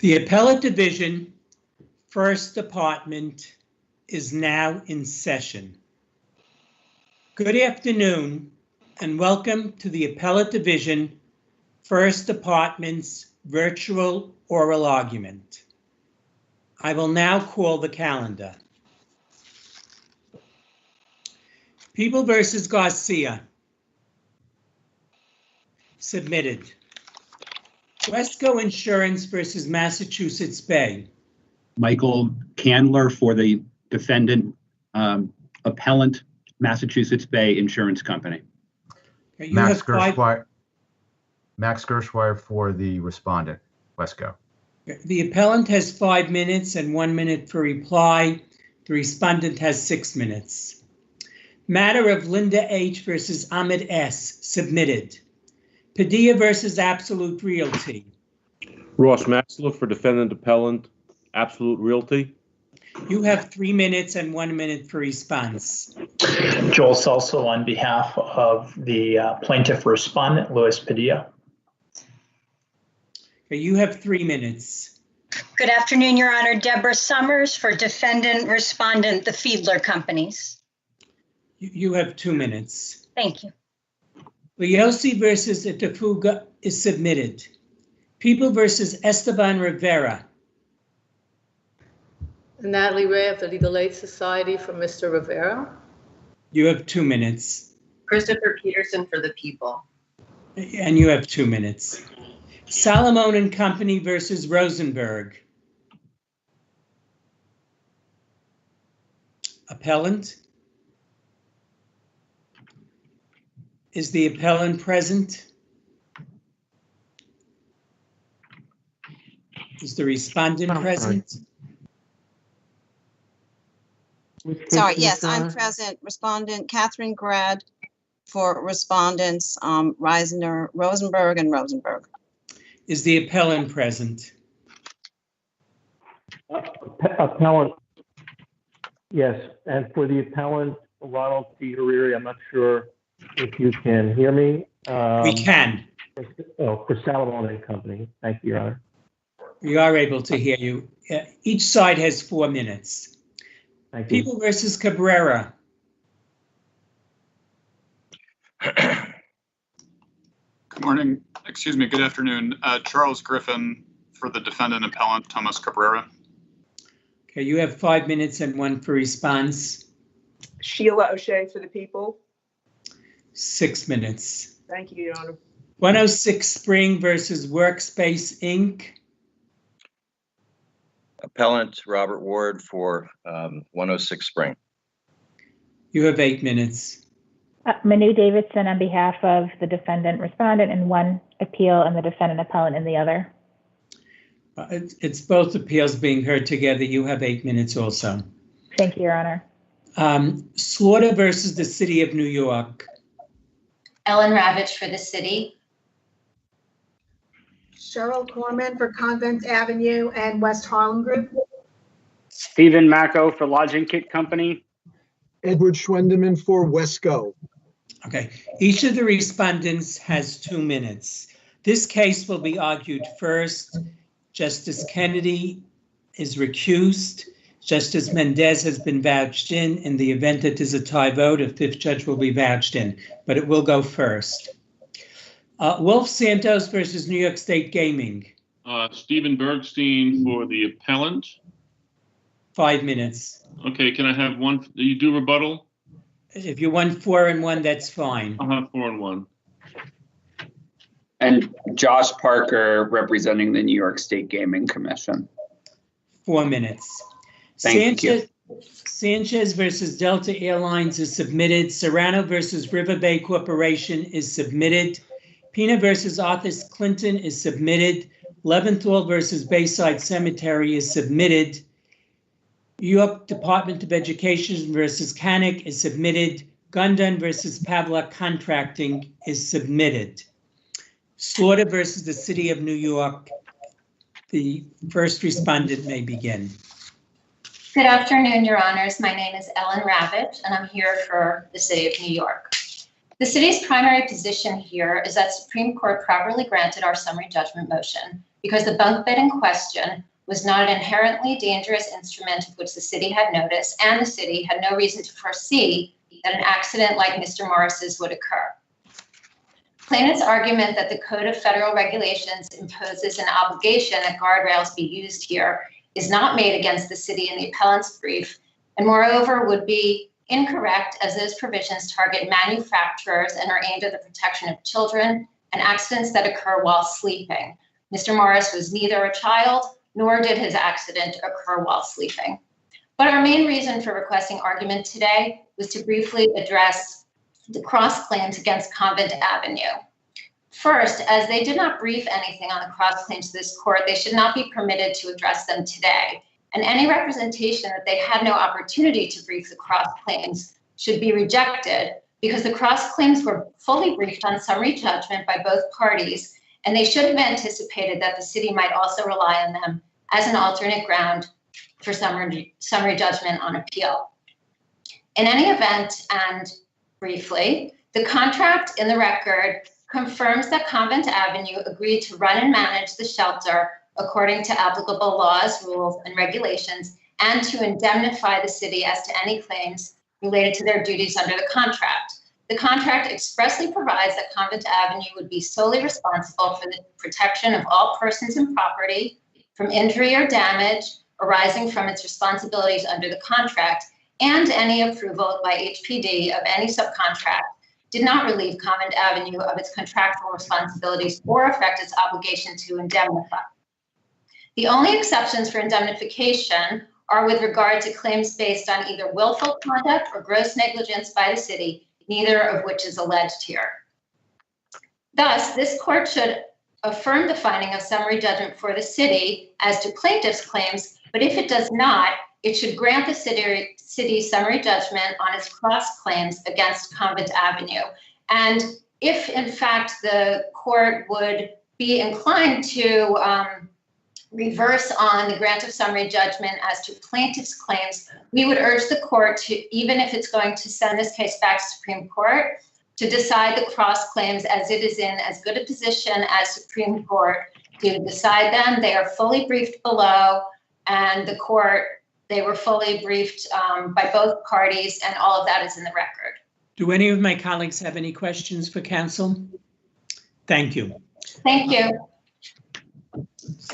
The Appellate Division, First Department, is now in session. Good afternoon, and welcome to the Appellate Division, First Department's virtual oral argument. I will now call the calendar. People versus Garcia. Submitted. Wesco Insurance versus Massachusetts Bay. Michael Candler for the defendant, appellant, Massachusetts Bay Insurance Company. Okay, Max Gershwire for the respondent, Wesco. The appellant has 5 minutes and 1 minute for reply. The respondent has 6 minutes. Matter of Linda H. versus Ahmed S. Submitted. Padilla versus Absolute Realty. Ross Maxler for defendant appellant, Absolute Realty. You have 3 minutes and 1 minute for response. Joel Celso on behalf of the plaintiff respondent, Louis Padilla. Okay, you have 3 minutes. Good afternoon, Your Honor. Deborah Summers for defendant respondent, the Fiedler Companies. You have 2 minutes. Thank you. Leosi versus Itafuga is submitted. People versus Esteban Rivera. Natalie Ray of the Legal Aid Society for Mr. Rivera. You have 2 minutes. Christopher Peterson for the People. And you have 2 minutes. Salomon and Company versus Rosenberg. Appellant. Is the appellant present? Is the respondent present? Sorry, yes, I'm present. Respondent Catherine Grad for respondents Reisner, Rosenberg, and Rosenberg. Is the appellant present? Appellant, yes. And for the appellant, Ronald P. Hariri, I'm not sure if you can hear me. We can. For Salomon and Company. Thank you, Your Honor. We are able to hear you. Each side has 4 minutes. Thank you. People versus Cabrera. Good morning. Excuse me. Good afternoon. Charles Griffin for the defendant appellant, Thomas Cabrera. Okay, you have 5 minutes and 1 for response. Sheila O'Shea for the People. 6 minutes. Thank you, Your Honor. 106 Spring versus Workspace, Inc. Appellant Robert Ward for 106 Spring. You have 8 minutes. Manu Davidson on behalf of the defendant respondent in one appeal and the defendant appellant in the other. It's both appeals being heard together. You have 8 minutes also. Thank you, Your Honor. Slaughter versus the City of New York. Ellen Ravitch for the city. Cheryl Corman for Convent Avenue and West Harlem Group. Stephen Macco for Lodging Kit Company. Edward Schwendeman for Wesco. Okay, each of the respondents has 2 minutes. This case will be argued first. Justice Kennedy is recused. Justice Mendez has been vouched in the event that there's a tie vote, a 5th judge will be vouched in, but it will go first. Wolf Santos versus New York State Gaming. Stephen Bergstein for the appellant. 5 minutes. Okay, can I have one? You do rebuttal? If you want 4 and 1, that's fine. I'll have 4 and 1. And Josh Parker representing the New York State Gaming Commission. 4 minutes. Thank you. Sanchez versus Delta Airlines is submitted. Serrano versus River Bay Corporation is submitted. Pena versus Arthur Clinton is submitted. Leventhal versus Bayside Cemetery is submitted. New York Department of Education versus Canic is submitted. Gundon versus Pavlik Contracting is submitted. Slaughter versus the City of New York. The first respondent may begin. Good afternoon, Your Honors. My name is Ellen Ravitch, and I'm here for the City of New York. The city's primary position here is that Supreme Court properly granted our summary judgment motion because the bunk bed in question was not an inherently dangerous instrument of which the city had notice, and the city had no reason to foresee that an accident like Mr. Morris's would occur. Plaintiff's argument that the Code of Federal Regulations imposes an obligation that guardrails be used here is not made against the city in the appellant's brief, and moreover would be incorrect, as those provisions target manufacturers and are aimed at the protection of children and accidents that occur while sleeping. Mr. Morris was neither a child, nor did his accident occur while sleeping. But our main reason for requesting argument today was to briefly address the cross claims against Convent Avenue. First, as they did not brief anything on the cross claims to this court, they should not be permitted to address them today. And any representation that they had no opportunity to brief the cross claims should be rejected, because the cross claims were fully briefed on summary judgment by both parties, and they should have anticipated that the city might also rely on them as an alternate ground for summary judgment on appeal. In any event, and briefly, the contract in the record confirms that Convent Avenue agreed to run and manage the shelter according to applicable laws, rules, and regulations, and to indemnify the city as to any claims related to their duties under the contract. The contract expressly provides that Convent Avenue would be solely responsible for the protection of all persons and property from injury or damage arising from its responsibilities under the contract, and any approval by HPD of any subcontract did not relieve Convent Avenue of its contractual responsibilities or affect its obligation to indemnify. The only exceptions for indemnification are with regard to claims based on either willful conduct or gross negligence by the city, neither of which is alleged here. Thus, this court should affirm the finding of summary judgment for the city as to plaintiff's claims, but if it does not, it should grant the city's summary judgment on its cross claims against Convent Avenue. And if in fact the court would be inclined to reverse on the grant of summary judgment as to plaintiff's claims, we would urge the court to, even if it's going to send this case back to Supreme Court, to decide the cross claims as it is in as good a position as Supreme Court to decide them. They are fully briefed below, and the court, they were fully briefed by both parties, and all of that is in the record. Do any of my colleagues have any questions for counsel? Thank you. Thank you.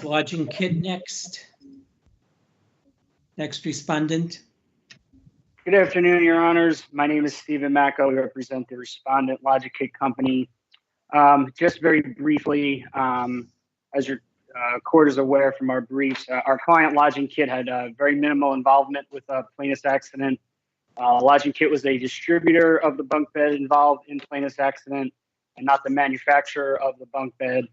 Lodging Kit next. Next respondent. Good afternoon, Your Honors. My name is Stephen Macco. We represent the respondent, Logic Kit Company. Just very briefly, as your court is aware from our briefs, our client, Lodging Kit, had very minimal involvement with plaintiff's accident. Lodging Kit was a distributor of the bunk bed involved in plaintiff's accident and not the manufacturer of the bunk bed.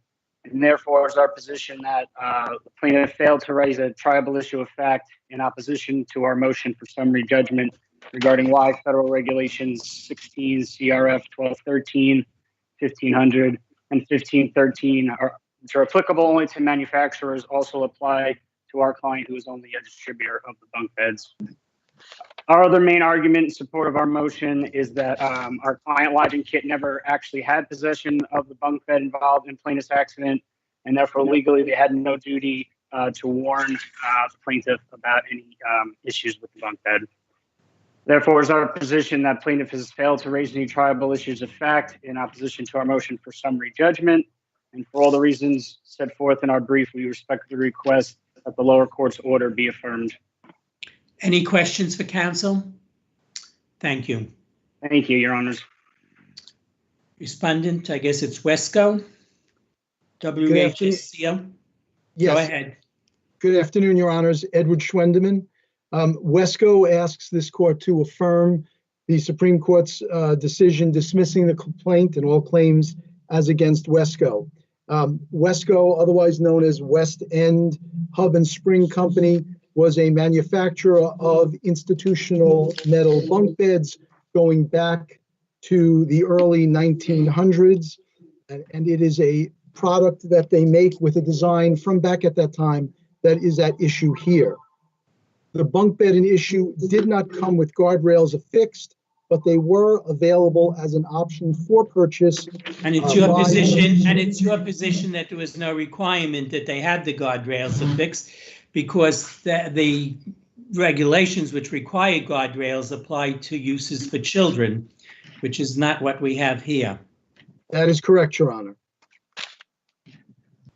And therefore, it's our position that the plaintiff failed to raise a tribal issue of fact in opposition to our motion for summary judgment regarding why federal regulations 16 CRF 1213, 1500, and 1513 which are applicable only to manufacturers, also apply to our client, who is only a distributor of the bunk beds. Our other main argument in support of our motion is that our client, Lodging Kit, never actually had possession of the bunk bed involved in plaintiff's accident, and therefore legally they had no duty to warn the plaintiff about any issues with the bunk bed. Therefore, it's our position that plaintiff has failed to raise any tribal issues of fact in opposition to our motion for summary judgment. And for all the reasons set forth in our brief, we respectfully request that the lower court's order be affirmed. Any questions for counsel? Thank you. Thank you, Your Honors. Respondent, I guess it's Wesco. WHSCO. Yes. Go ahead. Good afternoon, Your Honors. Edward Schwendeman. Wesco asks this court to affirm the Supreme Court's decision dismissing the complaint and all claims as against Wesco. Wesco, otherwise known as West End Hub and Spring Company, was a manufacturer of institutional metal bunk beds going back to the early 1900s. And it is a product that they make with a design from back at that time that is at issue here. The bunk bed in issue did not come with guardrails affixed but they were available as an option for purchase. And it's your position that there was no requirement that they had the guardrails affixed, because the regulations which require guardrails apply to uses for children, which is not what we have here. That is correct, Your Honor.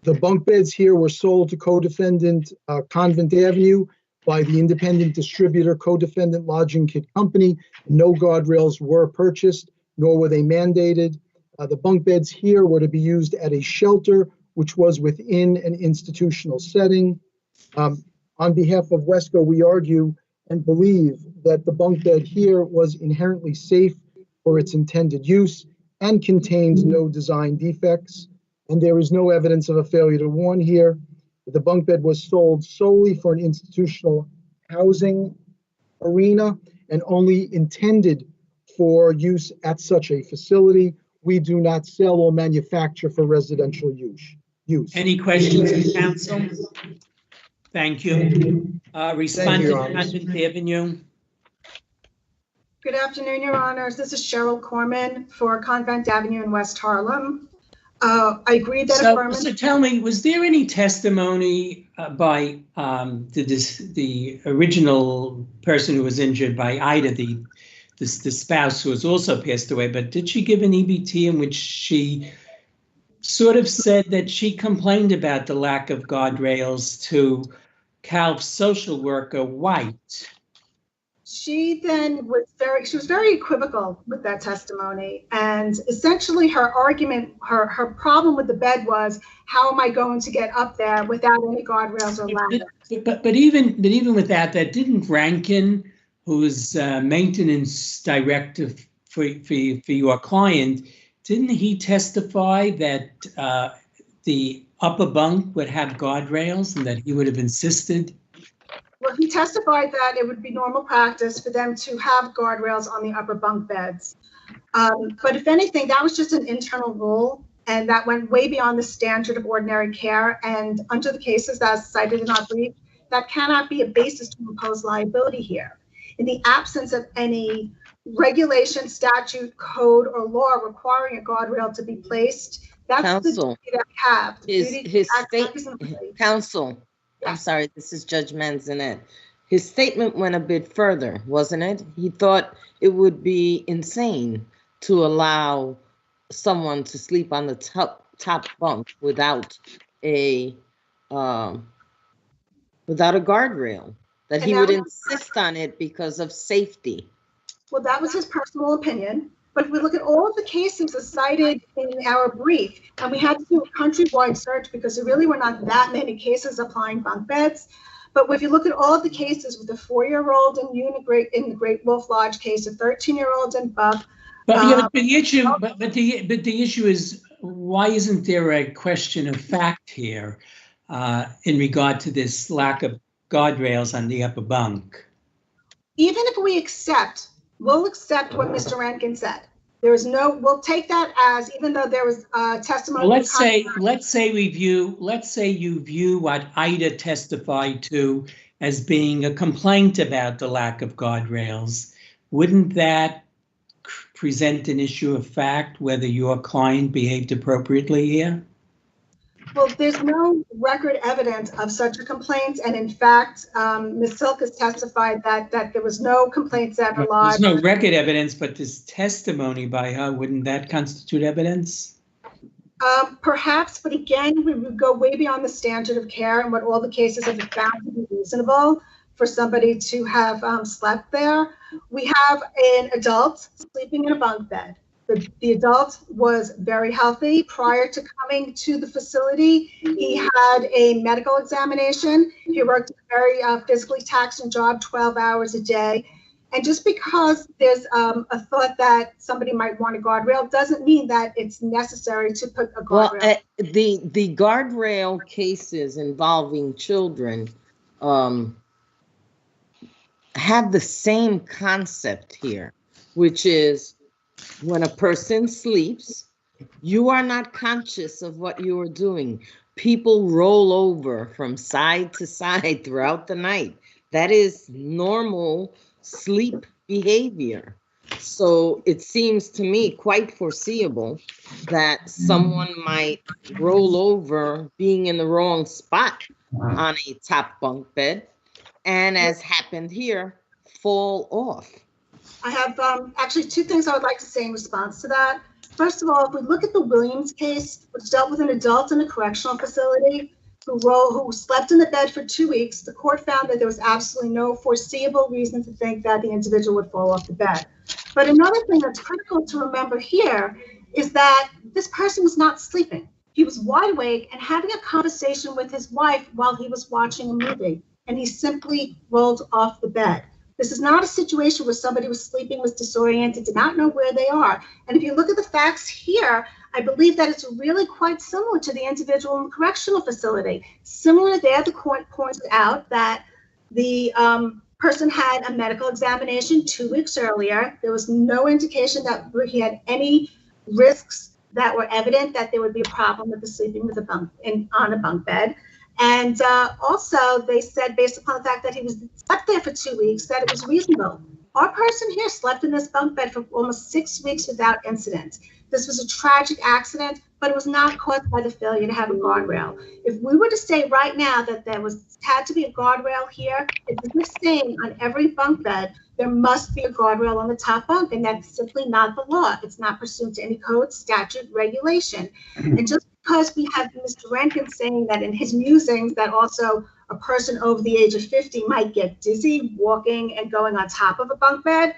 The bunk beds here were sold to co-defendant Convent Avenue by the independent distributor Co-Defendant Lodging Kit Company. No guardrails were purchased, nor were they mandated. The bunk beds here were to be used at a shelter, which was within an institutional setting. On behalf of Wesco, we argue and believe that the bunk bed here was inherently safe for its intended use and contained no design defects. And there is no evidence of a failure to warn here. The bunk bed was sold solely for an institutional housing arena and only intended for use at such a facility. We do not sell or manufacture for residential use. Any questions from council? Thank you. Respondent, Convent Avenue. Good afternoon, Your Honors. This is Cheryl Corman for Convent Avenue in West Harlem. I agree that So tell me, was there any testimony by the original person who was injured by Ida, the spouse who has also passed away, but did she give an EBT in which she sort of said that she complained about the lack of guardrails to Cal's social worker, White? She then was very equivocal with that testimony. And essentially her argument, her problem with the bed was, how am I going to get up there without any guardrails or ladder? But even with that, didn't Rankin, who's maintenance director for your client, didn't he testify that the upper bunk would have guardrails and that he would have insisted? Well, he testified that it would be normal practice for them to have guardrails on the upper bunk beds. But if anything, that was just an internal rule, and that went way beyond the standard of ordinary care. And under the cases that's cited in our brief, that cannot be a basis to impose liability here. In the absence of any regulation, statute, code, or law requiring a guardrail to be placed, that's Counsel, the duty that we have. his Counsel, I'm sorry, this is Judge Manzanet. His statement went a bit further, wasn't it? He thought it would be insane to allow someone to sleep on the top bunk without a guardrail, that he would insist on it because of safety. Well, that was his personal opinion. But if we look at all of the cases cited in our brief, and we had to do a countrywide search because there really were not that many cases applying bunk beds. But if you look at all of the cases with the 4-year-old in the Great Wolf Lodge case, a 13-year-old in Buck. But the issue is, why isn't there a question of fact here in regard to this lack of guardrails on the upper bunk? Even if we we'll accept what Mr. Rankin said. We'll take that as, even though there was testimony. Well, let's say you view what Ida testified to as being a complaint about the lack of guardrails. Wouldn't that present an issue of fact, whether your client behaved appropriately here? Well, there's no record evidence of such a complaint. And in fact, Ms. Silk has testified that there was no complaints ever lodged. There's no record evidence, but this testimony by her, wouldn't that constitute evidence? Perhaps, but again, we would go way beyond the standard of care and what all the cases have found to be reasonable for somebody to have slept there. We have an adult sleeping in a bunk bed. The adult was very healthy prior to coming to the facility. He had a medical examination. He worked a very physically taxing job, 12 hours a day. And just because there's a thought that somebody might want a guardrail doesn't mean that it's necessary to put a guardrail. Well, the guardrail cases involving children have the same concept here, which is, when a person sleeps, you are not conscious of what you are doing. People roll over from side to side throughout the night. That is normal sleep behavior. So it seems to me quite foreseeable that someone might roll over being in the wrong spot on a top bunk bed, and as happened here, fall off. I have actually two things I would like to say in response to that. First of all, if we look at the Williams case, which dealt with an adult in a correctional facility who slept in the bed for 2 weeks, the court found that there was absolutely no foreseeable reason to think that the individual would fall off the bed. But another thing that's critical to remember here is that this person was not sleeping. He was wide awake and having a conversation with his wife while he was watching a movie, and he simply rolled off the bed. This is not a situation where somebody was sleeping, was disoriented, did not know where they are. And if you look at the facts here, I believe that it's really quite similar to the individual in the correctional facility. Similar there, the court pointed out that the person had a medical examination 2 weeks earlier. There was no indication that he had any risks that were evident that there would be a problem with the sleeping with on a bunk bed. And also, they said, based upon the fact that he slept there for 2 weeks, that it was reasonable. Our person here slept in this bunk bed for almost 6 weeks without incident. This was a tragic accident, but it was not caused by the failure to have a guardrail. If we were to say right now that there had to be a guardrail here, it's the same on every bunk bed. There must be a guardrail on the top bunk, and that's simply not the law. It's not pursuant to any code, statute, regulation. And just because we have Mr. Rankin saying that in his musings that also a person over the age of 50 might get dizzy walking and going on top of a bunk bed,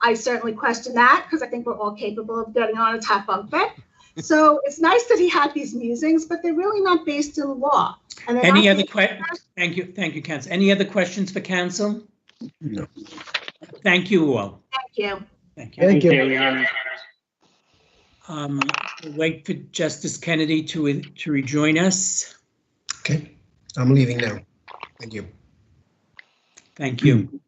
I certainly question that because I think we're all capable of getting on a top bunk bed. So it's nice that he had these musings, but they're really not based in law. And any other questions? Thank you, counsel. Any other questions for counsel? No. Thank you all. Thank you. Thank you. Thank you. We'll wait for Justice Kennedy to rejoin us. Okay, I'm leaving now. Thank you. Thank you.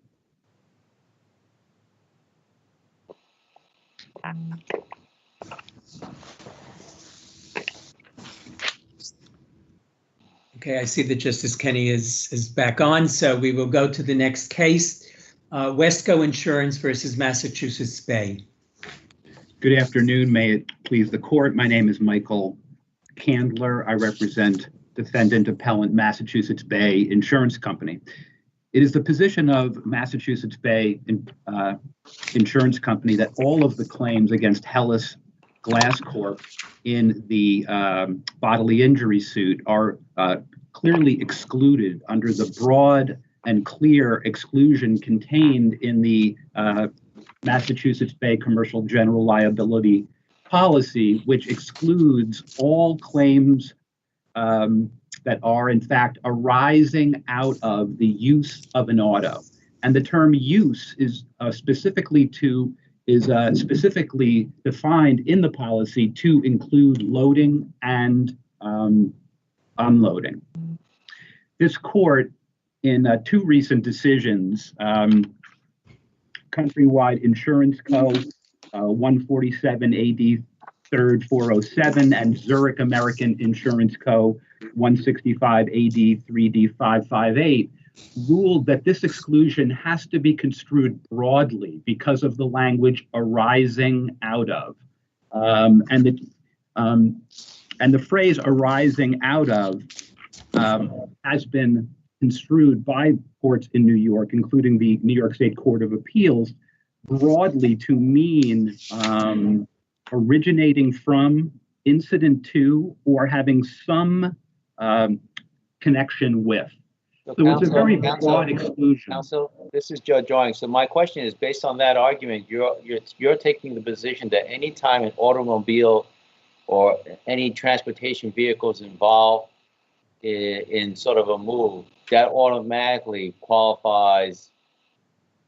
Okay, I see that Justice Kennedy is back on, so we will go to the next case, Wesco Insurance versus Massachusetts Bay. Good afternoon. May it please the court. My name is Michael Candler. I represent defendant appellant Massachusetts Bay Insurance Company. It is the position of Massachusetts Bay Insurance Company that all of the claims against Hellas Glass Corp in the bodily injury suit are clearly excluded under the broad and clear exclusion contained in the Massachusetts Bay Commercial General Liability Policy, which excludes all claims that are in fact arising out of the use of an auto. And the term use is specifically defined in the policy to include loading and unloading. This court, in two recent decisions, Countrywide Insurance Co. 147 AD 3rd 407 and Zurich American Insurance Co. 165 AD 3D 558 ruled that this exclusion has to be construed broadly because of the language arising out of. And the phrase arising out of has been construed by courts in New York, including the New York State Court of Appeals, broadly to mean originating from, incident to, or having some connection with. So it's a very broad exclusion. Counsel, this is Judge Owing. So my question is, based on that argument, you're taking the position that any time an automobile or any transportation vehicle is involved in sort of a move, that automatically qualifies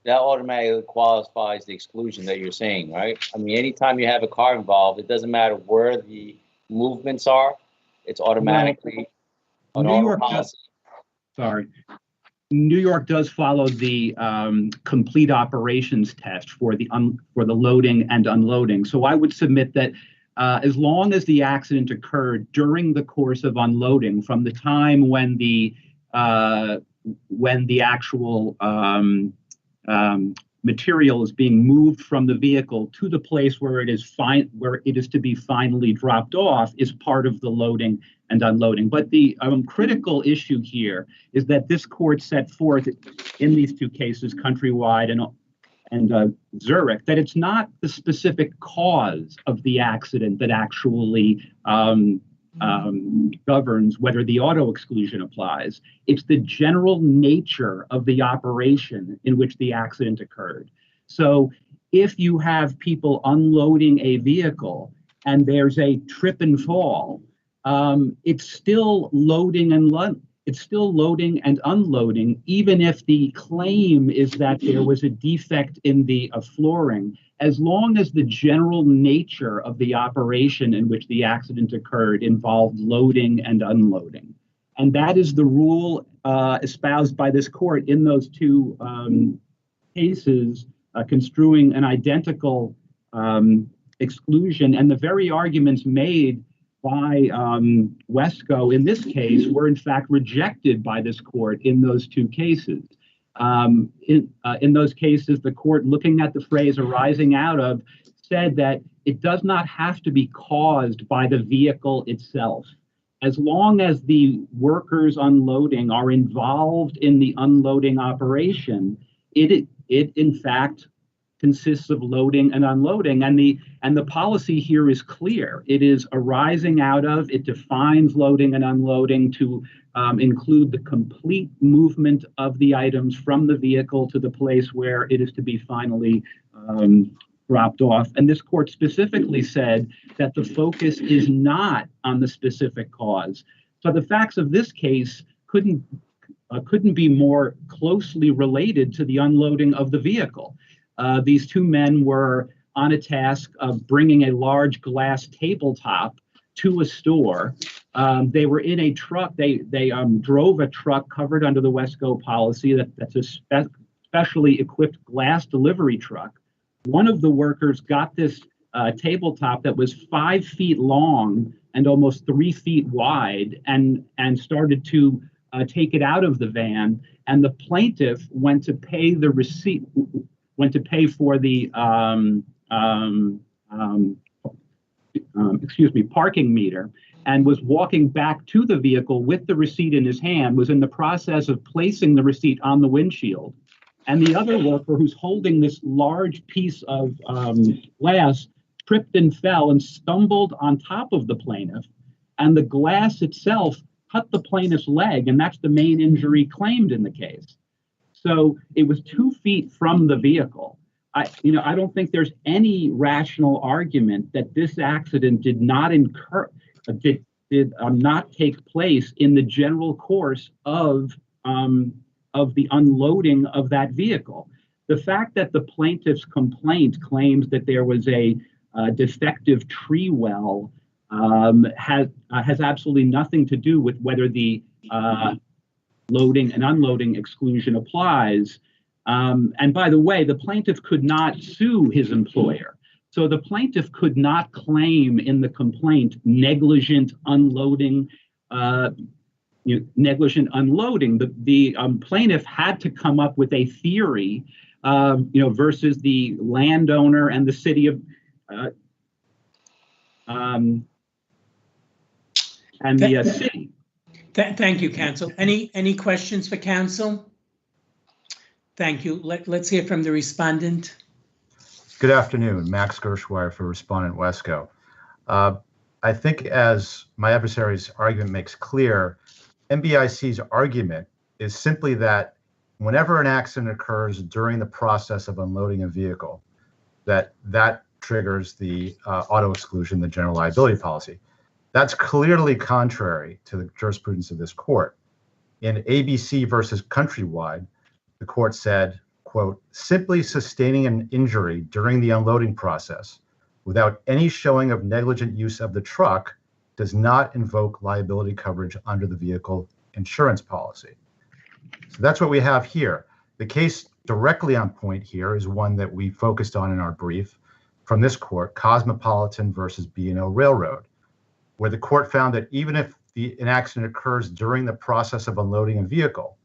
the exclusion that you're saying, right? I mean, anytime you have a car involved, it doesn't matter where the movements are, it's automatically an auto policy. New York does follow the complete operations test for the loading and unloading. So I would submit that as long as the accident occurred during the course of unloading, from the time when the actual material is being moved from the vehicle to the place where it is to be finally dropped off is part of the loading and unloading. But the critical issue here is that this court set forth in these two cases, Countrywide and Zurich, that it's not the specific cause of the accident that actually governs whether the auto exclusion applies. It's the general nature of the operation in which the accident occurred. So if you have people unloading a vehicle and there's a trip and fall, it's still loading and unloading, even if the claim is that there was a defect in the flooring, as long as the general nature of the operation in which the accident occurred involved loading and unloading. And that is the rule espoused by this court in those two cases, construing an identical exclusion. And the very arguments made by Wesco in this case were in fact rejected by this court in those two cases. In those cases, the court, looking at the phrase arising out of, said that it does not have to be caused by the vehicle itself. As long as the workers unloading are involved in the unloading operation, it in fact consists of loading and unloading, and the policy here is clear. It is arising out of. It defines loading and unloading to include the complete movement of the items from the vehicle to the place where it is to be finally dropped off. And this court specifically said that the focus is not on the specific cause. So the facts of this case couldn't be more closely related to the unloading of the vehicle. These two men were on a task of bringing a large glass tabletop to a store. They were in a truck. They drove a truck covered under the Wesco policy that's a specially equipped glass delivery truck. One of the workers got this tabletop that was 5 feet long and almost 3 feet wide and started to take it out of the van. And the plaintiff went to pay the receipt, went to pay for the parking meter, and was walking back to the vehicle with the receipt in his hand, was in the process of placing the receipt on the windshield. And the other worker, who's holding this large piece of glass, tripped and fell and stumbled on top of the plaintiff, and the glass itself cut the plaintiff's leg, and that's the main injury claimed in the case. So it was 2 feet from the vehicle. I don't think there's any rational argument that this accident did not take place in the general course of the unloading of that vehicle. The fact that the plaintiff's complaint claims that there was a defective tree well has absolutely nothing to do with whether the loading and unloading exclusion applies. And by the way, the plaintiff could not sue his employer. So the plaintiff could not claim in the complaint negligent unloading. Negligent unloading. The plaintiff had to come up with a theory, versus the landowner and the city of, and the city. Thank you, counsel. Any questions for counsel? Thank you. Let's hear from the respondent. Good afternoon, Max Gershwire for Respondent Wesco. I think, as my adversary's argument makes clear, NBIC's argument is simply that whenever an accident occurs during the process of unloading a vehicle, that triggers the auto exclusion, the general liability policy. That's clearly contrary to the jurisprudence of this court. In ABC versus Countrywide, the court said, quote, simply sustaining an injury during the unloading process without any showing of negligent use of the truck does not invoke liability coverage under the vehicle insurance policy. So that's what we have here. The case directly on point here is one that we focused on in our brief from this court, Cosmopolitan versus B&O Railroad, where the court found that even if an accident occurs during the process of unloading a vehicle,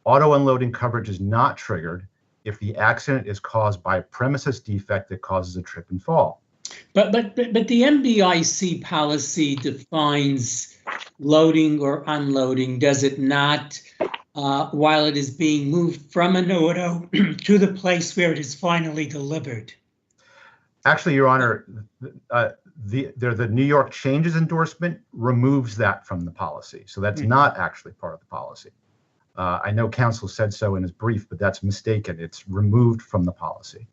auto unloading coverage is not triggered if the accident is caused by a premises defect that causes a trip and fall. But the MBIC policy defines loading or unloading, does it not? While it is being moved from an auto to the place where it is finally delivered. Actually, Your Honor, the New York changes endorsement removes that from the policy. So that's not actually part of the policy. I know counsel said so in his brief, but that's mistaken. It's removed from the policy.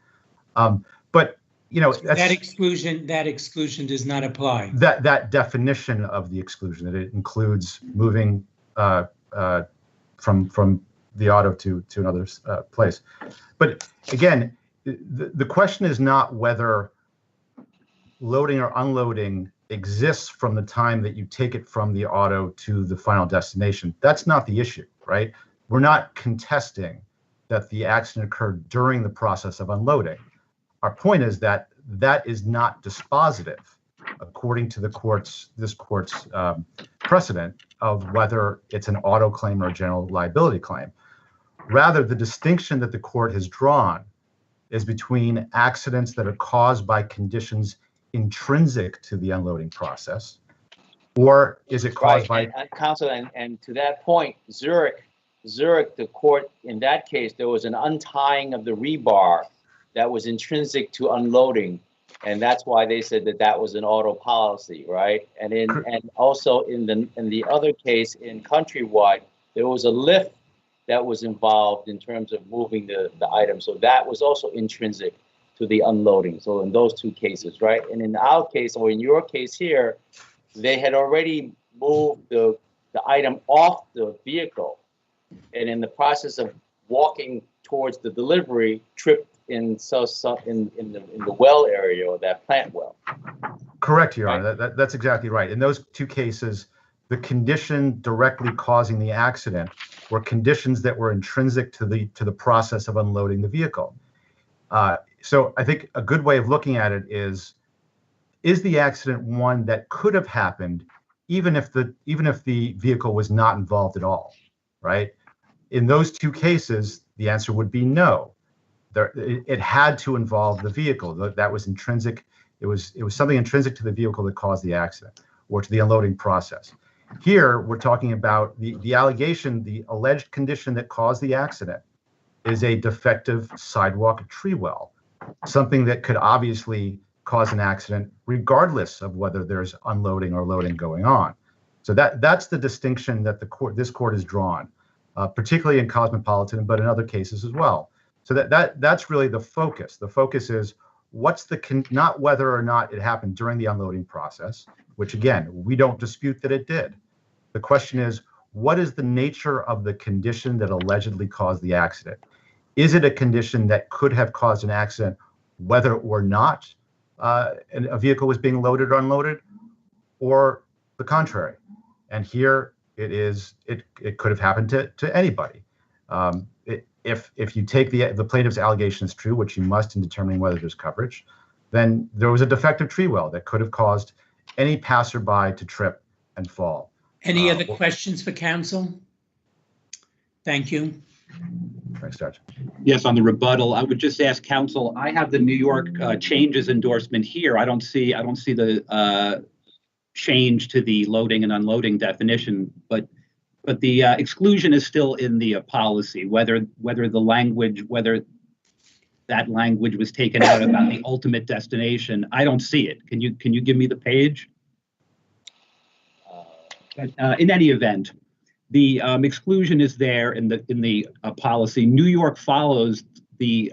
But you know, that exclusion does not apply. That definition of the exclusion, that it includes moving from the auto to another place. But again, the question is not whether loading or unloading exists from the time that you take it from the auto to the final destination. That's not the issue, right? We're not contesting that the accident occurred during the process of unloading. Our point is that that is not dispositive, according to this court's precedent of whether it's an auto claim or a general liability claim. Rather, the distinction that the court has drawn is between accidents that are caused by conditions intrinsic to the unloading process, or is it caused by... Counsel, and to that point, Zurich, the court, in that case, there was an untying of the rebar that was intrinsic to unloading. And that's why they said that was an auto policy, right? And also in the other case in Countrywide, there was a lift that was involved in terms of moving the item. So that was also intrinsic to the unloading. So in those two cases, right? And in our case, or in your case here, they had already moved the item off the vehicle, and in the process of walking towards the delivery, tripped in the well area, or that plant well. Correct, Your Honor. That's exactly right. In those two cases, the condition directly causing the accident were conditions that were intrinsic to the process of unloading the vehicle. So I think a good way of looking at it is the accident one that could have happened even if the vehicle was not involved at all, right? In those two cases, the answer would be no. It had to involve the vehicle. That was intrinsic. It was something intrinsic to the vehicle that caused the accident or to the unloading process. Here, we're talking about the allegation, the alleged condition that caused the accident is a defective sidewalk tree well, something that could obviously cause an accident regardless of whether there's unloading or loading going on. So that's the distinction that this court has drawn, particularly in Cosmopolitan, but in other cases as well. So that's really the focus. The focus is not whether or not it happened during the unloading process, which again, we don't dispute that it did. The question is, what is the nature of the condition that allegedly caused the accident? Is it a condition that could have caused an accident whether or not a vehicle was being loaded or unloaded, or the contrary? And here it could have happened to anybody. If you take the plaintiff's allegation as true, which you must in determining whether there's coverage, then there was a defective tree well that could have caused any passerby to trip and fall. Any other questions for counsel? Thank you. Thanks, Judge. Yes, on the rebuttal, I would just ask counsel, I have the New York changes endorsement here. I don't see the change to the loading and unloading definition, but the exclusion is still in the policy, whether that language was taken out about the ultimate destination. I don't see it. Can you give me the page? In any event, the exclusion is there in the policy. New York follows the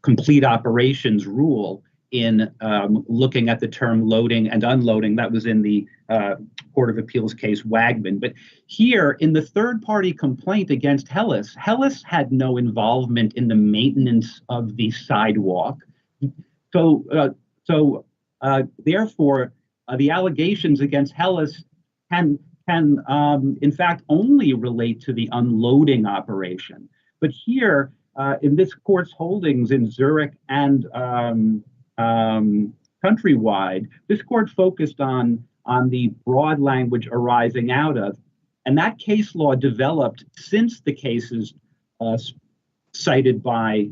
complete operations rule in looking at the term loading and unloading. That was in the Court of Appeals case Wagman. But here in the third-party complaint against Hellas had no involvement in the maintenance of the sidewalk. Therefore, the allegations against Hellas can in fact only relate to the unloading operation. But here in this court's holdings in Zurich and Countrywide, this court focused on the broad language arising out of, And that case law developed since the cases cited by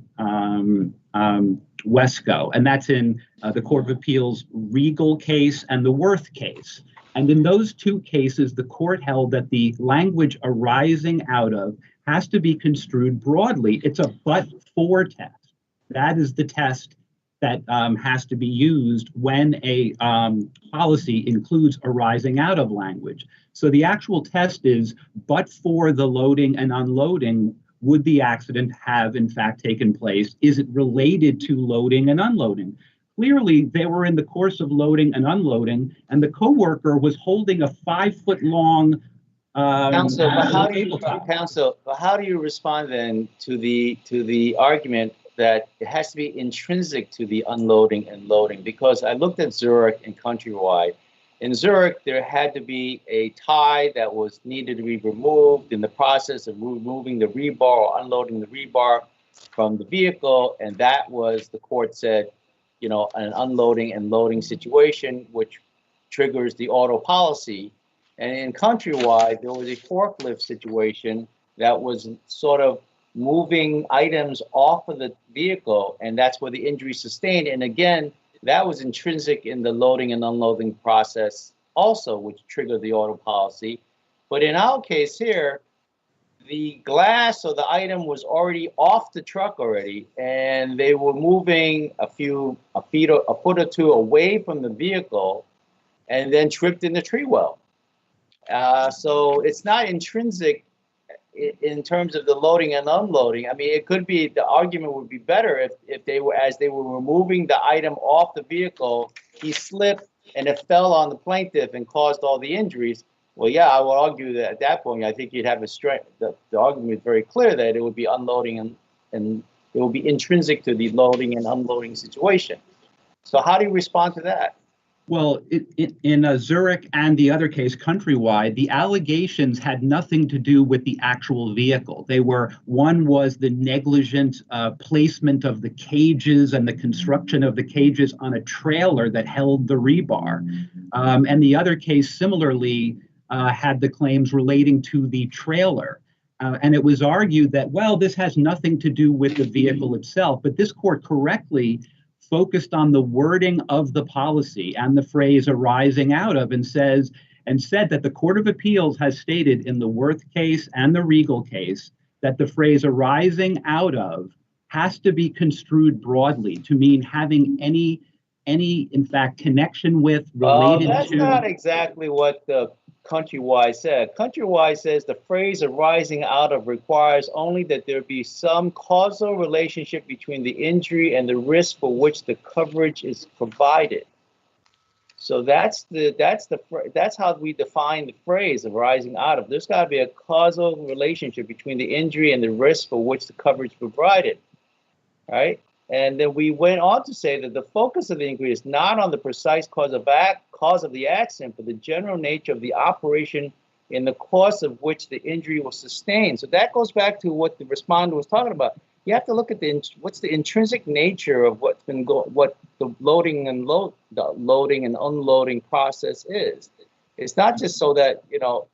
Wesco, and that's in the Court of Appeals Regal case and the Worth case. And in those two cases, the court held that the language arising out of has to be construed broadly. It's a but-for test. That is the test that has to be used when a policy includes arising out of language. So the actual test is, but for the loading and unloading, would the accident have in fact taken place? Is it related to loading and unloading? Clearly, they were in the course of loading and unloading, and the coworker was holding a 5-foot-long Counsel, how do you respond then to the argument that it has to be intrinsic to the unloading and loading? Because I looked at Zurich and Countrywide. In Zurich, there had to be a tie that was needed to be removed in the process of removing the rebar or unloading the rebar from the vehicle, and that was, the court said, you know, an unloading and loading situation, which triggers the auto policy. And in Countrywide, there was a forklift situation that was sort of moving items off of the vehicle, and that's where the injury sustained. And again, that was intrinsic in the loading and unloading process also, which triggered the auto policy. But in our case here, the glass or the item was already off the truck already, and they were moving a foot or two away from the vehicle and then tripped in the tree well. So it's not intrinsic in terms of the loading and unloading. I mean, it could be, the argument would be better if they were, as they were removing the item off the vehicle, he slipped and it fell on the plaintiff and caused all the injuries. Well, yeah, I would argue that at that point, I think you'd have a strength. The argument is very clear that it would be unloading and it will be intrinsic to the loading and unloading situation. So how do you respond to that? Well, in Zurich and the other case, Countrywide, the allegations had nothing to do with the actual vehicle. One was the negligent placement of the cages and the construction of the cages on a trailer that held the rebar. And the other case similarly had the claims relating to the trailer. And it was argued that, well, this has nothing to do with the vehicle itself, but this court correctly focused on the wording of the policy and the phrase arising out of, and said that the Court of Appeals has stated in the Worth case and the Regal case that the phrase arising out of has to be construed broadly to mean having any in fact connection with, related that's to. That's not exactly what the Countrywide said. Countrywide says the phrase arising out of requires only that there be some causal relationship between the injury and the risk for which the coverage is provided. So that's how we define the phrase arising out of. There's got to be a causal relationship between the injury and the risk for which the coverage is provided, right? And then we went on to say that the focus of the inquiry is not on the precise cause of the accident, but the general nature of the operation in the course of which the injury was sustained. So that goes back to what the respondent was talking about. You have to look at what's the intrinsic nature of what the loading and unloading process is. It's not just so that, you know,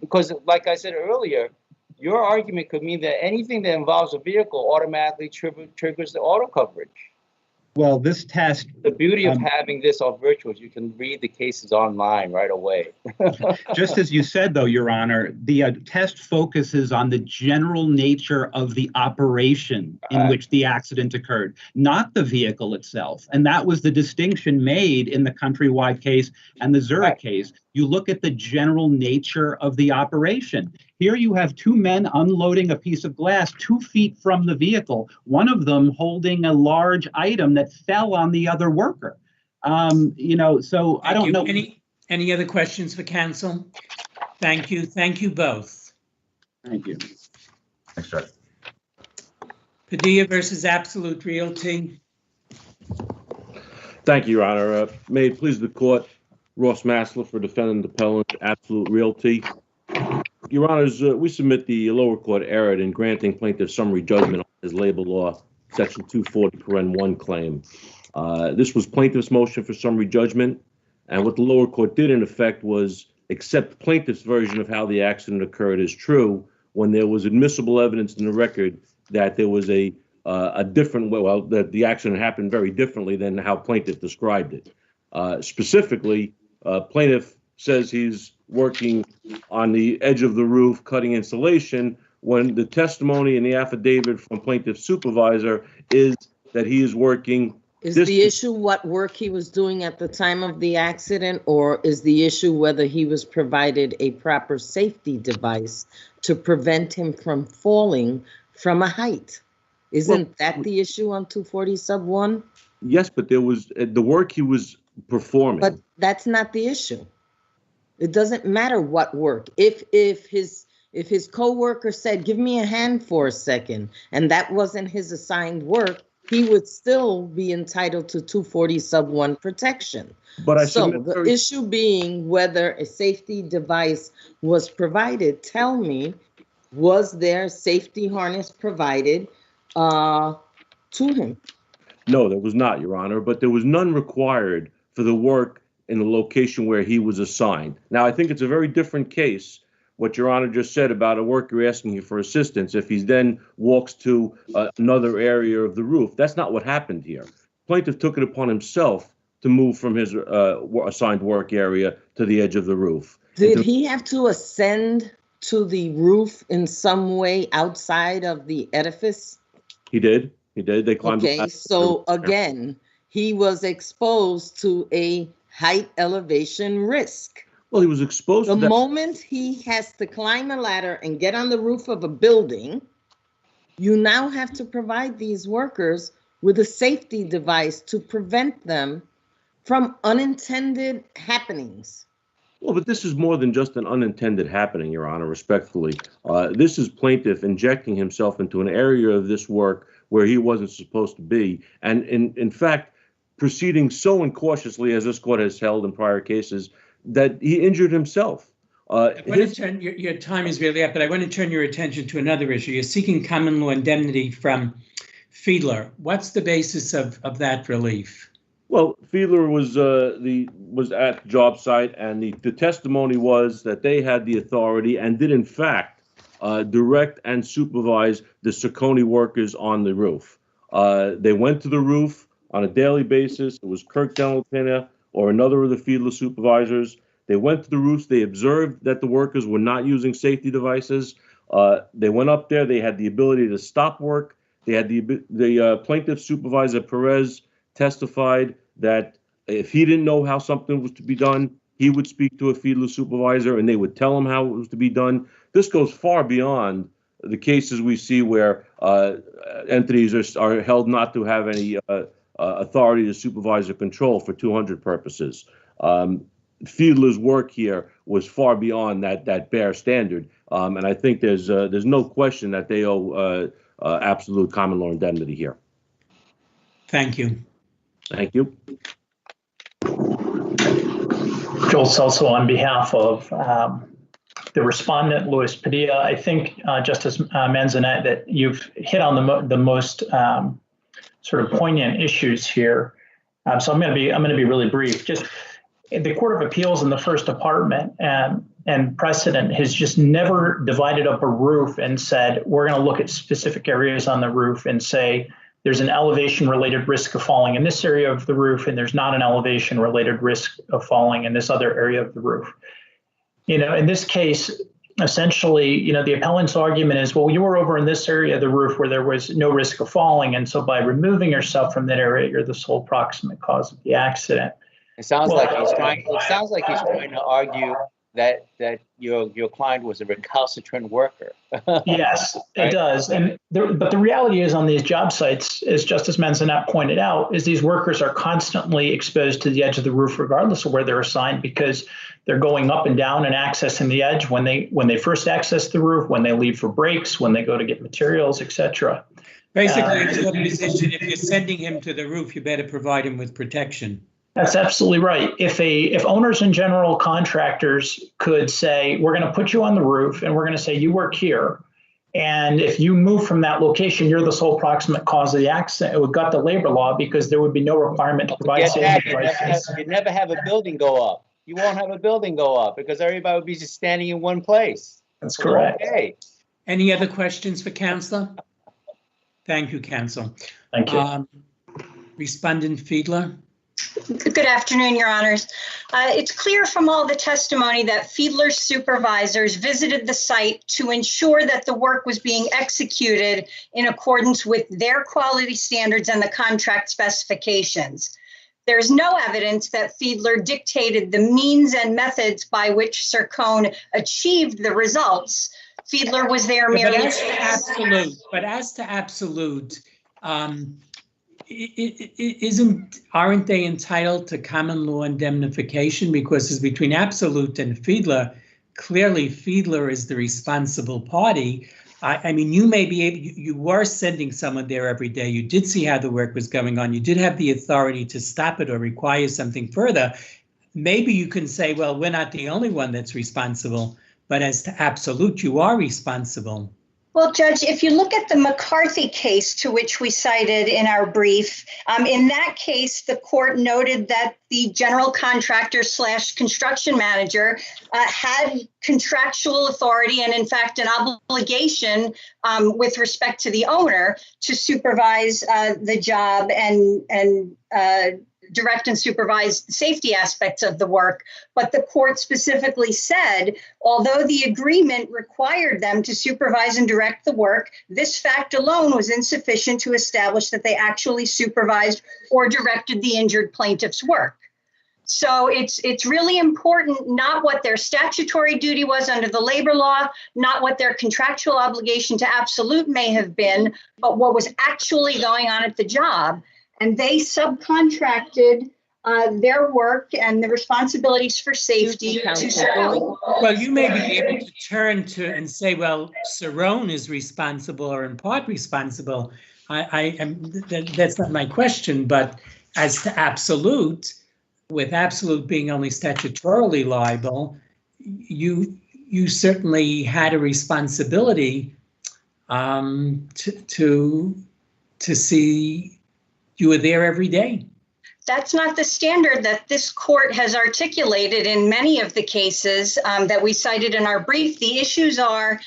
because like I said earlier, your argument could mean that anything that involves a vehicle automatically triggers the auto coverage. Well, this test. The beauty of having this all virtual is you can read the cases online right away. Just as you said, though, Your Honor, the test focuses on the general nature of the operation in which the accident occurred, not the vehicle itself. And that was the distinction made in the Countrywide case and the Zurich case. You look at the general nature of the operation. Here you have two men unloading a piece of glass 2 feet from the vehicle, one of them holding a large item that fell on the other worker. You know, so I don't know. Any other questions for counsel? Thank you. Thank you both. Thank you. Thanks, Judge. Padilla versus Absolute Realty. Thank you, Your Honor. May it please the court, Ross Massler for defendant appellant, Absolute Realty. Your Honors, we submit the lower court erred in granting plaintiff summary judgment on his labor law, section 240(1) claim. This was plaintiff's motion for summary judgment, and what the lower court did in effect was accept plaintiff's version of how the accident occurred as true when there was admissible evidence in the record that there was a different way, well, that the accident happened very differently than how plaintiff described it. Specifically, plaintiff says he's working on the edge of the roof cutting insulation when the testimony and the affidavit from plaintiff's supervisor is that he is working. Is the issue what work he was doing at the time of the accident, or is the issue whether he was provided a proper safety device to prevent him from falling from a height? Isn't that the issue on 240 sub 1? Yes, but there was the work he was performing. But that's not the issue. It doesn't matter what work. If his coworker said, "Give me a hand for a second," and that wasn't his assigned work, he would still be entitled to 240 sub 1 protection. But so the issue being whether a safety device was provided, tell me, was there safety harness provided to him? No, there was not, Your Honor, but there was none required for the work in the location where he was assigned. Now, I think it's a very different case, what Your Honor just said about a worker asking you for assistance if he then walks to another area of the roof. That's not what happened here. Plaintiff took it upon himself to move from his assigned work area to the edge of the roof. Did he have to ascend to the roof in some way outside of the edifice? He did. He did. They climbed. Okay, so again, he was exposed to a height elevation risk. Well, he was exposed to the moment he has to climb a ladder and get on the roof of a building, you now have to provide these workers with a safety device to prevent them from unintended happenings. Well, but this is more than just an unintended happening, Your Honor, respectfully. This is plaintiff injecting himself into an area of this work where he wasn't supposed to be. And in fact, proceeding so incautiously, as this court has held in prior cases, that he injured himself. Your time is really up, but I want to turn your attention to another issue. You're seeking common law indemnity from Fiedler. What's the basis of that relief? Well, Fiedler was at the job site, and the testimony was that they had the authority and did in fact direct and supervise the Saccone workers on the roof. They went to the roof on a daily basis. It was Kirk Delatina or another of the Fiedler supervisors. They went to the roofs. They observed that the workers were not using safety devices. They went up there. They had the ability to stop work. They had the plaintiff supervisor, Perez, testified that if he didn't know how something was to be done, he would speak to a Fiedler supervisor and they would tell him how it was to be done. This goes far beyond the cases we see where entities are held not to have any authority to supervise or control for 200 purposes. Fiedler's work here was far beyond that bare standard, and I think there's no question that they owe absolute common law indemnity here. Thank you. Thank you. Joel Celso on behalf of the respondent, Luis Padilla. I think, Justice Manzanet, that you've hit on the most sort of poignant issues here. So I'm going to be really brief. Just the Court of Appeals in the First Department and precedent has just never divided up a roof and said, we're going to look at specific areas on the roof and say, there's an elevation-related risk of falling in this area of the roof, and there's not an elevation-related risk of falling in this other area of the roof. You know, in this case, essentially, you know, the appellant's argument is, well, you were over in this area of the roof where there was no risk of falling, and so by removing yourself from that area, you're the sole proximate cause of the accident. It sounds like he's trying to argue that your client was a recalcitrant worker. Yes, right? It does. But the reality is on these job sites, as Justice Manzanet pointed out, is these workers are constantly exposed to the edge of the roof regardless of where they're assigned, because they're going up and down and accessing the edge when they first access the roof, when they leave for breaks, when they go to get materials, etc. Basically, it's your position, if you're sending him to the roof, you better provide him with protection. That's absolutely right. If owners and general contractors could say, we're going to put you on the roof and we're going to say you work here, and if you move from that location, you're the sole proximate cause of the accident, it would gut the labor law because there would be no requirement to provide safety devices. You'd never have a building go up. you won't have a building go up because everybody would be just standing in one place. That's correct. Okay. Any other questions for Counselor? Thank you, Counsel. Thank you. Respondent Fiedler? Good afternoon, Your Honors. It's clear from all the testimony that Fiedler's supervisors visited the site to ensure that the work was being executed in accordance with their quality standards and the contract specifications. There's no evidence that Fiedler dictated the means and methods by which Sircone achieved the results. Fiedler was there merely. But as to absolute, aren't they entitled to common law indemnification? Because it's between absolute and Fiedler. Clearly, Fiedler is the responsible party. I mean, you may be able, you were sending someone there every day. You did see how the work was going on. You did have the authority to stop it or require something further. Maybe you can say, well, we're not the only one that's responsible, but as to absolute, you are responsible. Well, Judge, if you look at the McCarthy case to which we cited in our brief, in that case, the court noted that the general contractor / construction manager had contractual authority and, in fact, an obligation with respect to the owner to supervise the job and direct and supervise the safety aspects of the work. But the court specifically said, although the agreement required them to supervise and direct the work, this fact alone was insufficient to establish that they actually supervised or directed the injured plaintiff's work. So it's really important not what their statutory duty was under the labor law, not what their contractual obligation to absolute may have been, but what was actually going on at the job. And they subcontracted their work and the responsibilities for safety to Sircone. Well, you may be able to turn to and say, well, Sircone is responsible or in part responsible. That's not my question, but as to absolute, with absolute being only statutorily liable, you certainly had a responsibility to see you were there every day. That's not the standard that this court has articulated in many of the cases that we cited in our brief. The issues are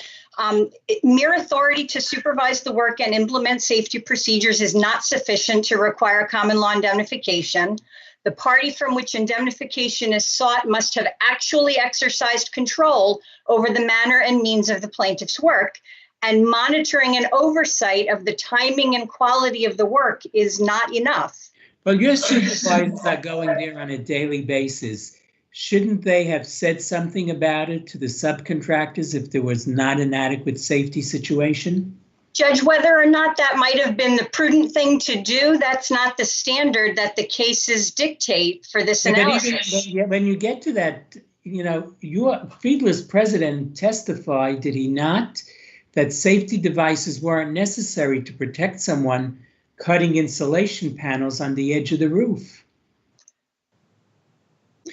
mere authority to supervise the work and implement safety procedures is not sufficient to require common law indemnification. The party from which indemnification is sought must have actually exercised control over the manner and means of the plaintiff's work. And monitoring and oversight of the timing and quality of the work is not enough. Well, your supervisors are going there on a daily basis. Shouldn't they have said something about it to the subcontractors if there was not an adequate safety situation? Judge, whether or not that might have been the prudent thing to do, that's not the standard that the cases dictate for this analysis. But when you get to that, you know, Fiedler's president testified, did he not, that safety devices weren't necessary to protect someone cutting insulation panels on the edge of the roof.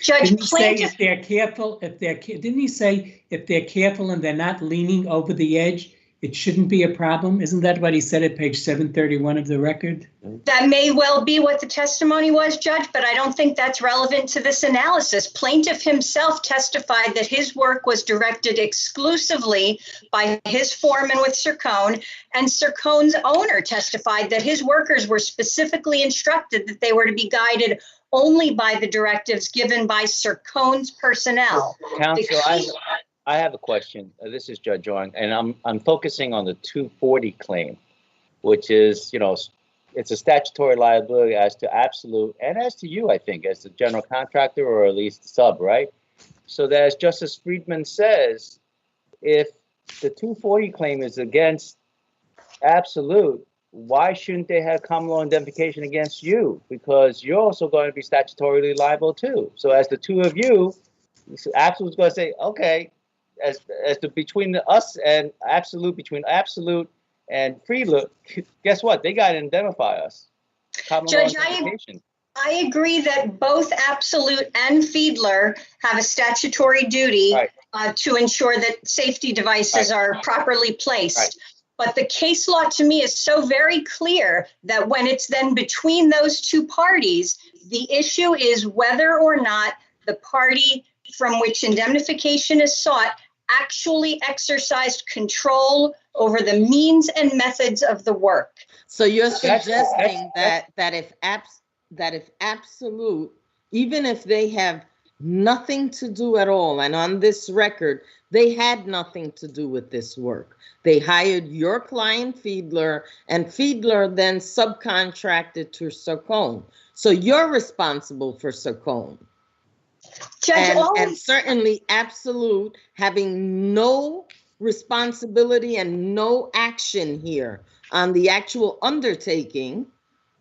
Judge, didn't he say if they're careful, didn't he say if they're careful and they're not leaning over the edge, it shouldn't be a problem? Isn't that what he said at page 731 of the record? That may well be what the testimony was, Judge, but I don't think that's relevant to this analysis. Plaintiff himself testified that his work was directed exclusively by his foreman with Sircone, and Sircone's owner testified that his workers were specifically instructed that they were to be guided only by the directives given by Sircone's personnel. Counsel, I have a question. This is Judge Owing, and I'm focusing on the 240 claim, which is, you know, it's a statutory liability as to absolute and as to you, I think, as the general contractor or at least sub, right? So that as Justice Friedman says, if the 240 claim is against absolute, why shouldn't they have common law indemnification against you? Because you're also going to be statutorily liable too. So as the two of you, absolute's going to say, okay, as to between us and absolute, between absolute and Fiedler, guess what? They got to indemnify us. Judge, I agree that both absolute and Fiedler have a statutory duty to ensure that safety devices are properly placed. But the case law to me is so very clear that when it's then between those two parties, the issue is whether or not the party from which indemnification is sought actually exercised control over the means and methods of the work. So you're suggesting that if absolute, even if they have nothing to do at all, and on this record, they had nothing to do with this work. They hired your client, Fiedler, and Fiedler then subcontracted to Sarcone. So you're responsible for Sarcone. And certainly absolute, having no responsibility and no action here on the actual undertaking,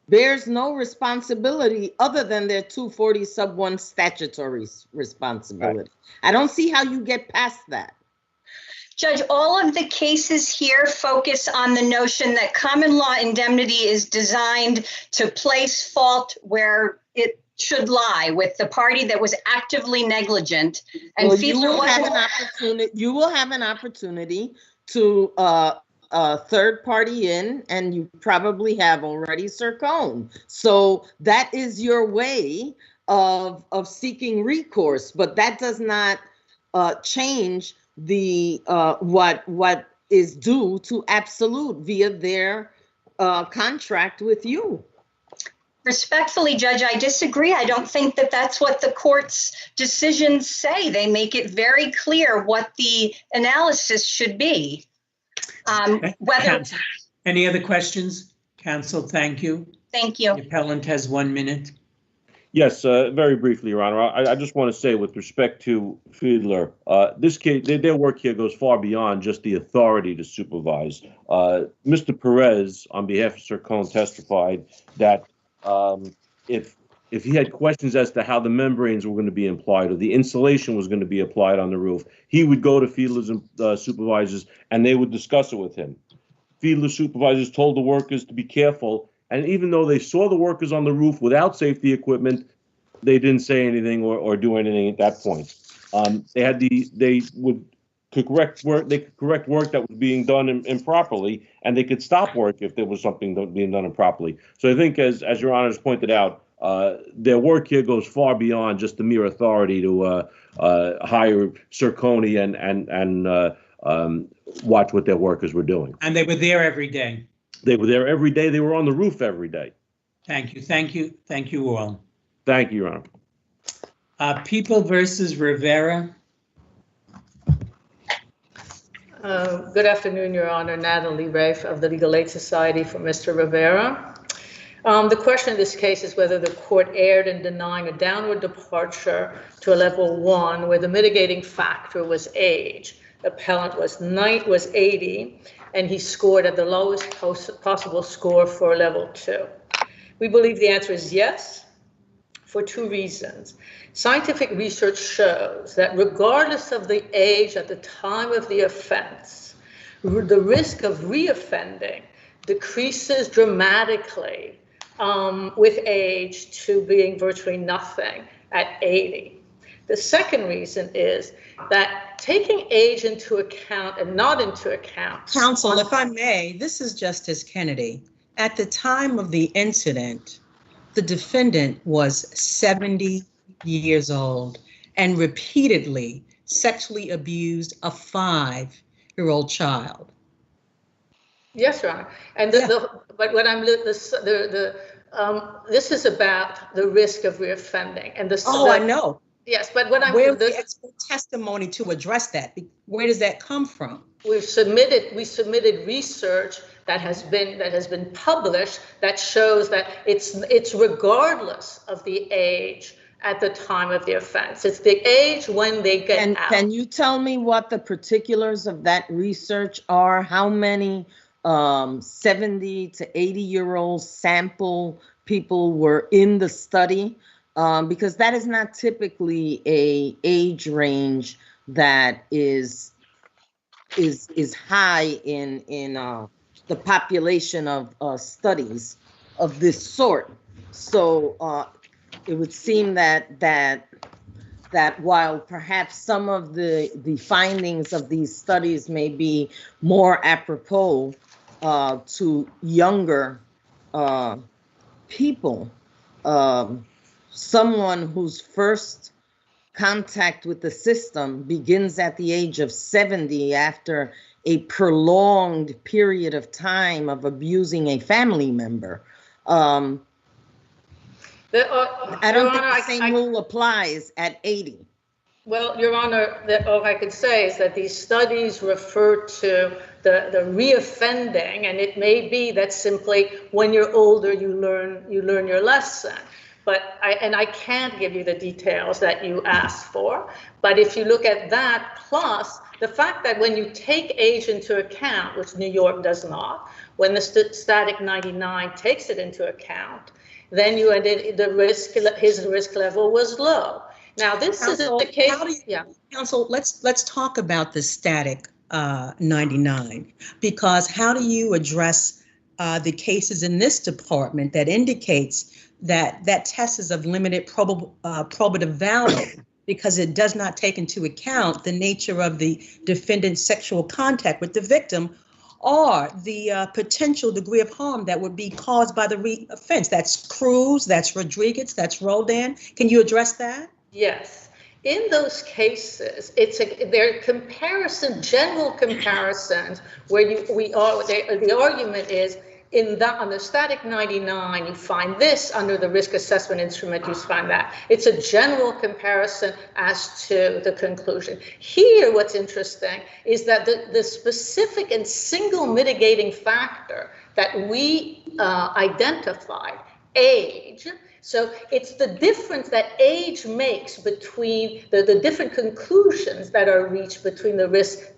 bears no responsibility other than their 240 sub 1 statutory responsibility. Right. I don't see how you get past that. Judge, all of the cases here focus on the notion that common law indemnity is designed to place fault where it should lie, with the party that was actively negligent. And well, you will have an opportunity to third party in, and you probably have already, Sarcone. So that is your way of seeking recourse, but that does not change the what is due to absolute via their contract with you. Respectfully, Judge, I disagree. I don't think that that's what the court's decisions say. They make it very clear what the analysis should be. Counsel, any other questions? Counsel, thank you. Thank you. The appellant has 1 minute. Yes, very briefly, Your Honor. I just want to say, with respect to Fiedler, this case, their work here goes far beyond just the authority to supervise. Mr. Perez, on behalf of Sarcone, testified that if he had questions as to how the membranes were going to be applied or the insulation was going to be applied on the roof, he would go to Fiedler's supervisors and they would discuss it with him. Fiedler's supervisors told the workers to be careful, and even though they saw the workers on the roof without safety equipment, they didn't say anything or do anything at that point. They could correct work that was being done improperly, and they could stop work if there was something being done improperly. So I think, as Your Honor has pointed out, their work here goes far beyond just the mere authority to hire Sarcone and watch what their workers were doing. And they were there every day. They were there every day. They were on the roof every day. Thank you. Thank you. Thank you all. Thank you, Your Honor. People versus Rivera. Good afternoon, Your Honor. Natalie Rafe of the Legal Aid Society for Mr. Rivera. The question in this case is whether the court erred in denying a downward departure to a level 1 where the mitigating factor was age. The appellant was 80, and he scored at the lowest possible score for a level 2. We believe the answer is yes, for 2 reasons. Scientific research shows that regardless of the age at the time of the offense, the risk of reoffending decreases dramatically with age to being virtually nothing at 80. The second reason is that taking age into account and not into account. Counsel, if I may, this is Justice Kennedy. At the time of the incident, the defendant was 70 years old and repeatedly sexually abused a 5-year-old child. Yes, Your Honor. And but what I'm this is about the risk of reoffending and the. I know. Yes, but what I'm. Where's the expert testimony to address that? Where does that come from? We submitted research that has been published that shows that it's regardless of the age at the time of the offense. It's the age when they get out. Can you tell me what the particulars of that research are? How many 70 to 80-year-old sample people were in the study? Because that is not typically a age range that is high in the population of studies of this sort. So it would seem that while perhaps some of the findings of these studies may be more apropos to younger people, someone whose first contact with the system begins at the age of 70 after a prolonged period of time of abusing a family member. I don't think the same rule applies at 80. Well, Your Honor, all I could say is that these studies refer to the reoffending, and it may be that simply when you're older, you learn your lesson. But I can't give you the details that you asked for. But if you look at that, plus the fact that when you take age into account, which New York does not, when the static 99 takes it into account, then you ended the risk. His risk level was low. Now, this Counsel, is the case. Counsel, let's talk about the static 99, because how do you address the cases in this department that indicates that that test is of limited probative value because it does not take into account the nature of the defendant's sexual contact with the victim or the potential degree of harm that would be caused by the reoffense? That's Cruz, that's Rodriguez, that's Roldan. Can you address that? Yes. In those cases, they're general comparisons where the argument is on the static 99, you find this, under the risk assessment instrument, you find that. It's a general comparison as to the conclusion. Here, what's interesting is that the specific and single mitigating factor that we identified, age. So it's the difference that age makes between the different conclusions that are reached between the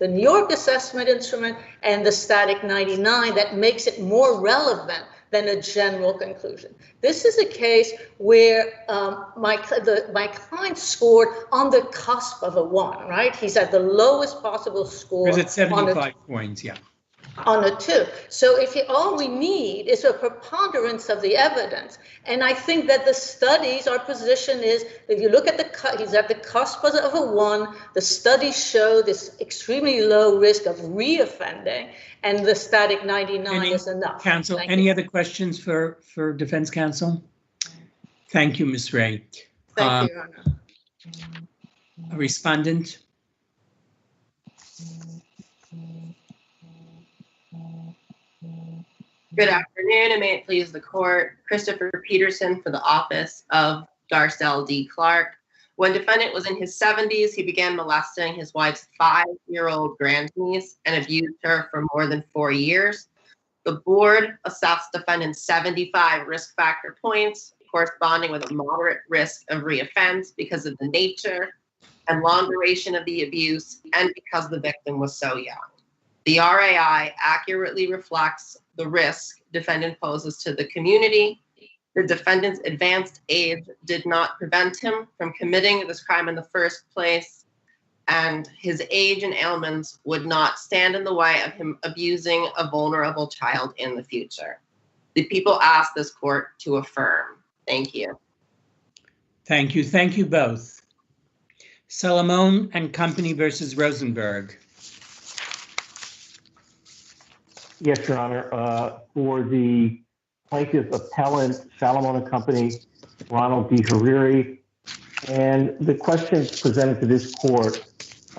New York assessment instrument and the static 99 that makes it more relevant than a general conclusion. This is a case where my client scored on the cusp of a 1, right? He's at the lowest possible score. Is it 75 points? Yeah. On a 2. So all we need is a preponderance of the evidence. And I think that the studies, our position is, if you look at he's at the cusp of a 1, the studies show this extremely low risk of reoffending, and the static 99 is enough. Counsel, any other questions for defense counsel? Thank you, Ms. Ray. Thank you, Your Honor. A respondent? Good afternoon, and may it please the court. Christopher Peterson for the office of Darcel D. Clark. When defendant was in his 70s, he began molesting his wife's 5-year-old grandniece and abused her for more than 4 years. The board assessed defendant's 75 risk factor points, corresponding with a moderate risk of reoffense because of the nature and long duration of the abuse and because the victim was so young. The RAI accurately reflects the risk defendant poses to the community. The defendant's advanced age did not prevent him from committing this crime in the first place, and his age and ailments would not stand in the way of him abusing a vulnerable child in the future. The people ask this court to affirm. Thank you. Thank you. Thank you both. Salamone and Company versus Rosenberg. Yes, Your Honor. For the plaintiff appellant, Salamone and Company, Ronald D. Hariri, and the questions presented to this court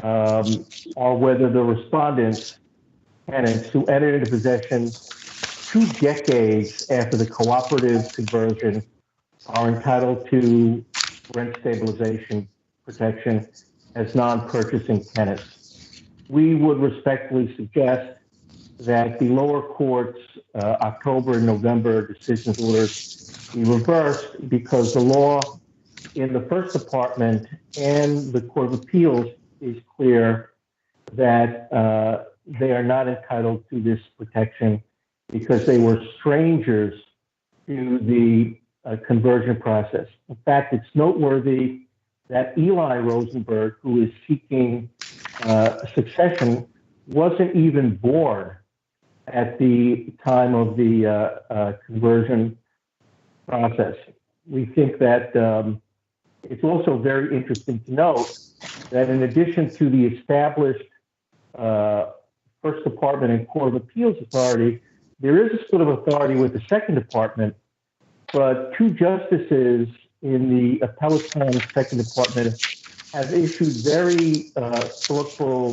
are whether the respondents, tenants who entered into possession 2 decades after the cooperative conversion are entitled to rent stabilization protection as non-purchasing tenants. We would respectfully suggest that the lower court's October and November decisions orders be reversed because the law in the First Department and the Court of Appeals is clear that they are not entitled to this protection because they were strangers to the conversion process. In fact, it's noteworthy that Eli Rosenberg, who is seeking succession, wasn't even born at the time of the conversion process. We think that it's also very interesting to note that in addition to the established First Department and Court of Appeals authority, there is a split of authority with the Second Department, but 2 justices in the Appellate Second Department has issued very thoughtful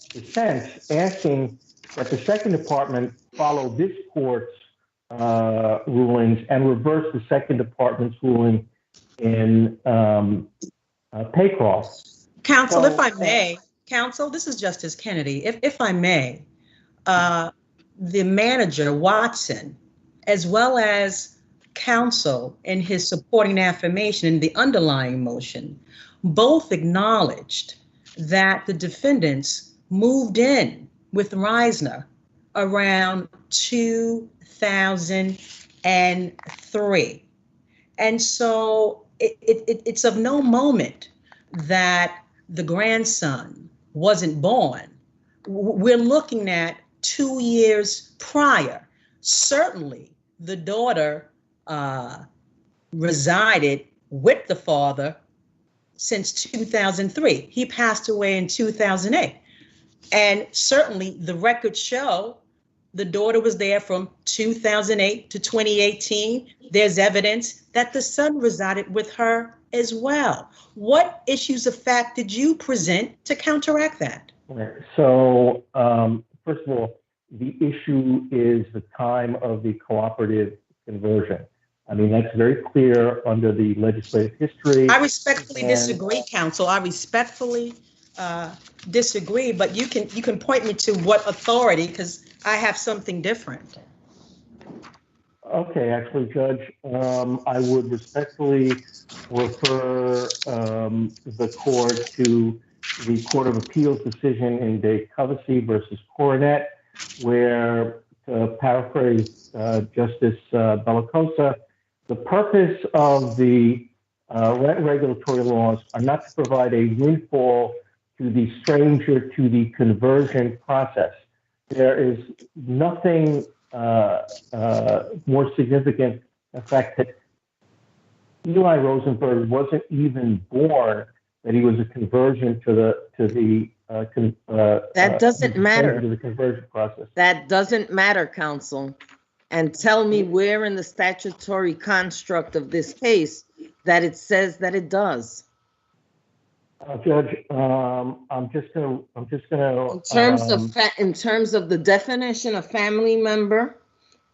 dissents asking that the second department follow this court's rulings and reverse the second department's ruling in Paycroft. Counsel, So, if I may, counsel, this is Justice Kennedy. If I may, the manager, Watson, as well as counsel in his supporting affirmation in the underlying motion, both acknowledged that the defendants moved in with Reisner around 2003. And so it's of no moment that the grandson wasn't born. We're looking at 2 years prior. Certainly, the daughter resided with the father since 2003. He passed away in 2008. And certainly the records show the daughter was there from 2008 to 2018. There's evidence that the son resided with her as well. What issues of fact did you present to counteract that? So, first of all, the issue is the time of the cooperative conversion. I mean, that's very clear under the legislative history. I respectfully disagree, counsel. I respectfully disagree, but you can point me to what authority, because I have something different. Okay, actually, Judge, I would respectfully refer the court to the Court of Appeals decision in De Covesy versus Coronet, where, to paraphrase Justice Bellicosa, the purpose of the rent regulatory laws are not to provide a windfall to the stranger to the conversion process. There is nothing more significant, in fact, that Eli Rosenberg wasn't even born, that he was a conversion to the that doesn't matter. To the conversion process. That doesn't matter, counsel. And tell me where in the statutory construct of this case that it says that it does. Judge, I'm just gonna. In terms of the definition of family member,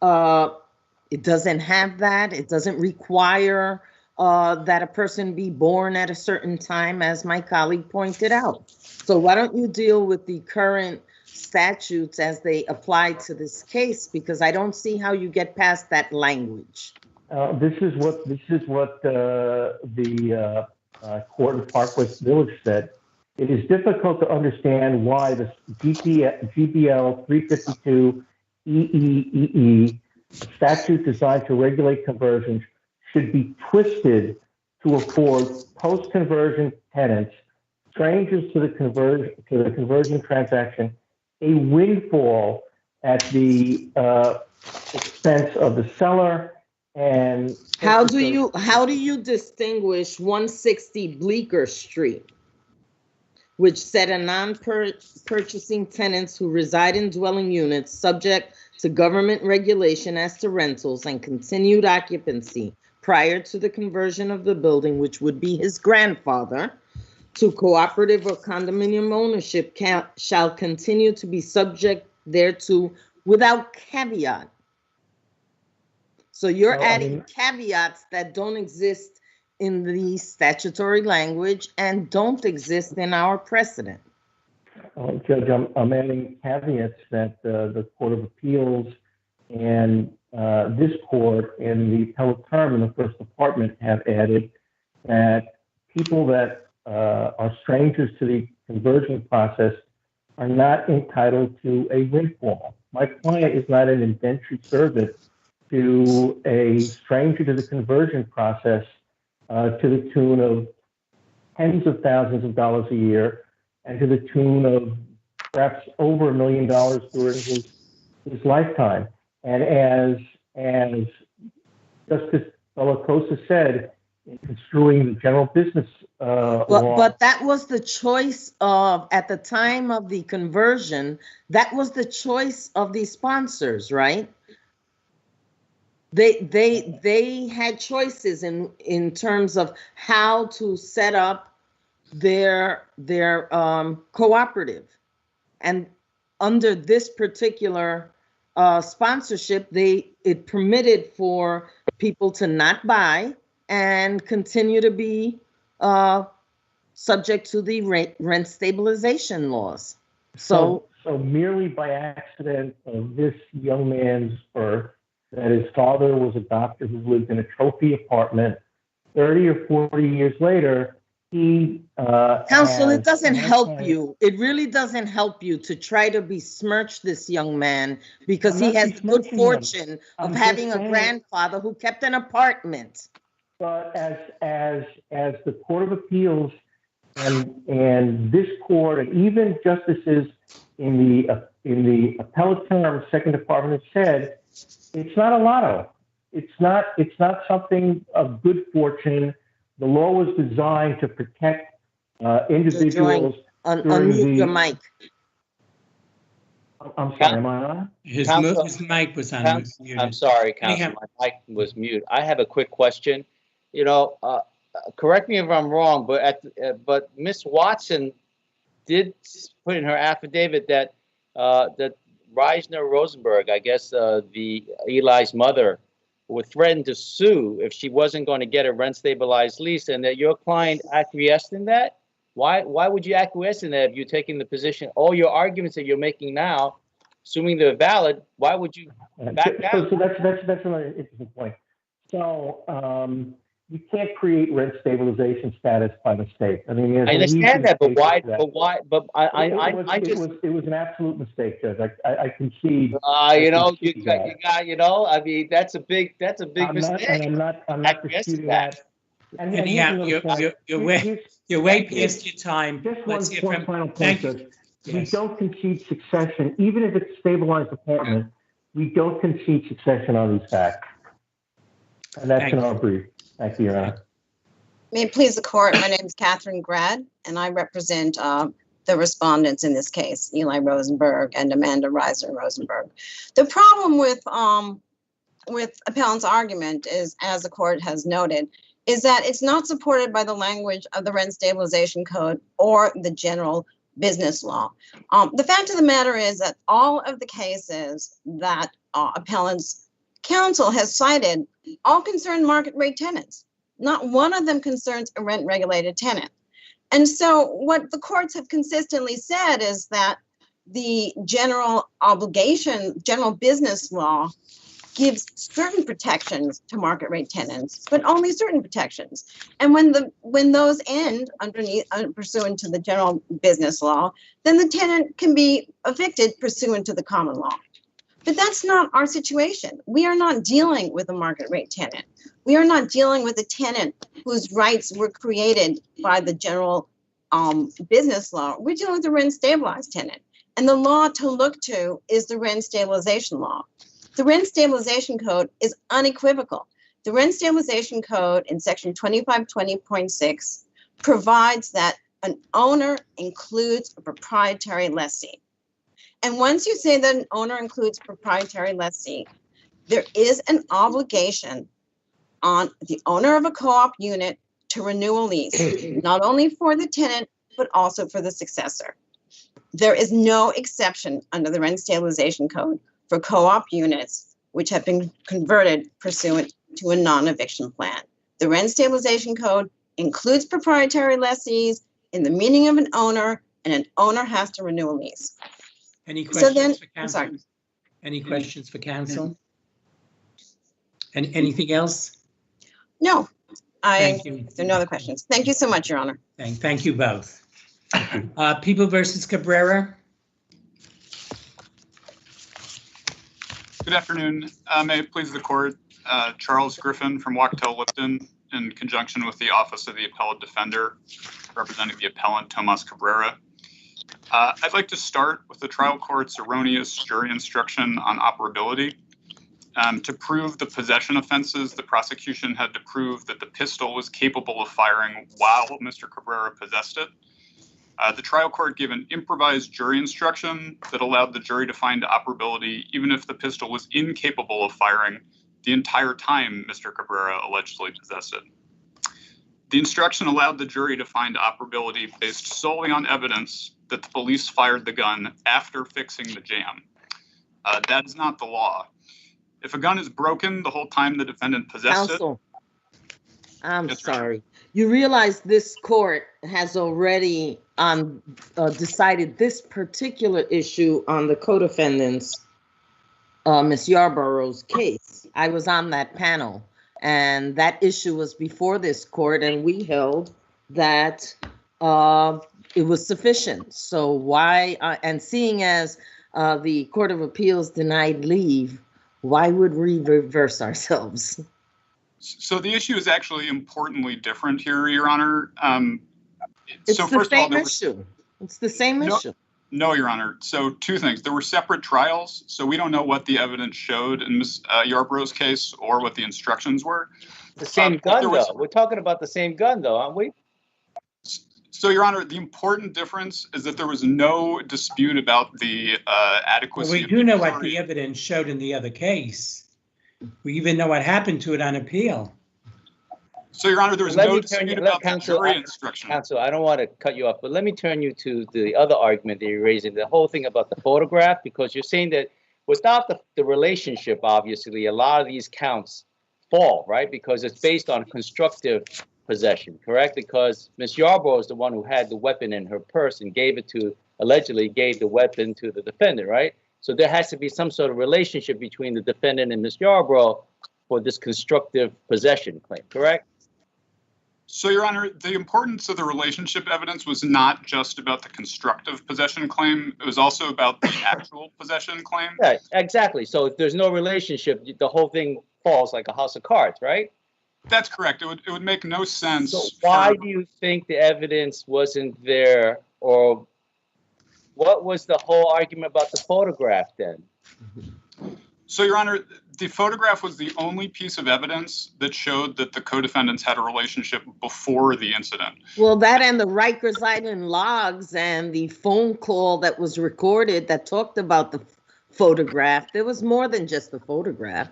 it doesn't have that. It doesn't require that a person be born at a certain time, as my colleague pointed out. So why don't you deal with the current statutes as they apply to this case? Because I don't see how you get past that language. This is what the Court of Park West Village said. It is difficult to understand why the GBL 352 EEEE, statute designed to regulate conversions, should be twisted to afford post-conversion tenants, strangers to the conversion transaction, a windfall at the expense of the seller. And how do you distinguish 160 Bleecker Street, which said a non-purchasing tenants who reside in dwelling units subject to government regulation as to rentals and continued occupancy prior to the conversion of the building, which would be his grandfather, to cooperative or condominium ownership shall continue to be subject thereto without caveat. So you're adding caveats that don't exist in the statutory language and don't exist in our precedent. Judge, I'm adding caveats that the Court of Appeals and this court in the appellate term in the First Department have added, that people that are strangers to the conversion process are not entitled to a windfall. My client is not an indentured servant to a stranger to the conversion process to the tune of tens of thousands of dollars a year and to the tune of perhaps over $1 million during his lifetime. And as Justice Bellicosa said, in construing the general business law. But that was the choice of, at the time of the conversion, that was the choice of the sponsors, right? They had choices in terms of how to set up their cooperative, and under this particular sponsorship, it permitted for people to not buy and continue to be subject to the rent stabilization laws. So merely by accident of this young man's birth, that his father was a doctor who lived in a trophy apartment, 30 or 40 years later, he Counsel, it doesn't help you. It really doesn't help you to try to besmirch this young man because he has the good fortune of having a grandfather who kept an apartment. But as the Court of Appeals and this court and even justices in the appellate term, Second Department said, it's not a lotto. It's not something of good fortune. The law was designed to protect individuals. Unmute your mic. I'm sorry, am I on? His mic was on. I'm sorry, Counsel. My mic was muted. I have a quick question. You know, correct me if I'm wrong, but Miss Watson did put in her affidavit that that Reisner Rosenberg, I guess the Eli's mother, would threaten to sue if she wasn't going to get a rent stabilized lease, and that your client acquiesced in that. Why would you acquiesce in that if you're taking the position? All your arguments that you're making now, assuming they're valid, why would you back down? So that's another interesting point. So you can't create rent stabilization status by mistake. I mean, I understand that, but why? But it was an absolute mistake, Judge. I concede. You know, you got. You know, I mean, that's a big mistake. I'm not disputing that. Anyhow, you're way past your time. Just one final point, Judge. We don't concede succession, even if it's a stabilized apartment. We don't concede succession on these facts, and that's in our brief. Thank you, Your Honor. May it please the court, my name is Catherine Grad, and I represent the respondents in this case, Eli Rosenberg and Amanda Reisner Rosenberg. The problem with appellant's argument is, as the court has noted, is that it's not supported by the language of the Rent Stabilization Code or the general business law. The fact of the matter is that all of the cases that appellant's counsel has cited all concern market rate tenants. Not one of them concerns a rent regulated tenant. And so what the courts have consistently said is that the general business law gives certain protections to market rate tenants, but only certain protections. And when those end pursuant to the general business law, then the tenant can be evicted pursuant to the common law. But that's not our situation. We are not dealing with a market rate tenant. We are not dealing with a tenant whose rights were created by the general business law. We're dealing with a rent stabilized tenant. And the law to look to is the rent stabilization law. The Rent Stabilization Code is unequivocal. The Rent Stabilization Code in section 2520.6 provides that an owner includes a proprietary lessee. And once you say that an owner includes proprietary lessee, there is an obligation on the owner of a co-op unit to renew a lease, not only for the tenant, but also for the successor. There is no exception under the Rent Stabilization Code for co-op units which have been converted pursuant to a non-eviction plan. The Rent Stabilization Code includes proprietary lessees in the meaning of an owner, and an owner has to renew a lease. Any questions for counsel? I'm sorry. Any questions for counsel? And anything else? No. Thank you. If there are no other questions. Thank you so much, Your Honor. Thank you both. People versus Cabrera. Good afternoon. May it please the court, Charles Griffin from Wachtell Lipton, in conjunction with the Office of the Appellate Defender, representing the appellant Tomas Cabrera. I'd like to start with the trial court's erroneous jury instruction on operability. To prove the possession offenses, the prosecution had to prove that the pistol was capable of firing while Mr. Cabrera possessed it. The trial court gave an improvised jury instruction that allowed the jury to find operability even if the pistol was incapable of firing the entire time Mr. Cabrera allegedly possessed it. The instruction allowed the jury to find operability based solely on evidence that the police fired the gun after fixing the jam. That is not the law. If a gun is broken the whole time the defendant possessed Counsel, I'm Yes, sorry. You realize this court has already decided this particular issue on the co-defendant's, Ms. Yarborough's case. I was on that panel, and that issue was before this court, and we held that it was sufficient. So why, and seeing as the Court of Appeals denied leave, why would we reverse ourselves? So the issue is actually importantly different here, Your Honor. It's so the first same of all, issue. It's the same issue. No, Your Honor. So two things. There were separate trials, so we don't know what the evidence showed in Ms. Yarborough's case or what the instructions were. The same gun, though. We're talking about the same gun, though, aren't we? So, Your Honor, the important difference is that there was no dispute about the adequacy. Well, we do know what the evidence showed in the other case. We even know what happened to it on appeal. So, Your Honor, there was no dispute about the jury instruction. Counsel, I don't want to cut you off, but let me turn you to the other argument that you're raising, the whole thing about the photograph, because you're saying that without the relationship, obviously, a lot of these counts fall, right? Because it's based on constructive possession, correct? Because Ms. Yarborough is the one who had the weapon in her purse and allegedly gave the weapon to the defendant, right? So there has to be some sort of relationship between the defendant and Ms. Yarborough for this constructive possession claim, correct? So, Your Honor, the importance of the relationship evidence was not just about the constructive possession claim. It was also about the actual possession claim. Right, exactly. So if there's no relationship, the whole thing falls like a house of cards, right? That's correct. It would make no sense. So why do you think the evidence wasn't there, or what was the whole argument about the photograph then? So, Your Honor, the photograph was the only piece of evidence that showed that the co-defendants had a relationship before the incident. Well, that and the Rikers Island logs and the phone call that was recorded that talked about the photograph. There was more than just the photograph.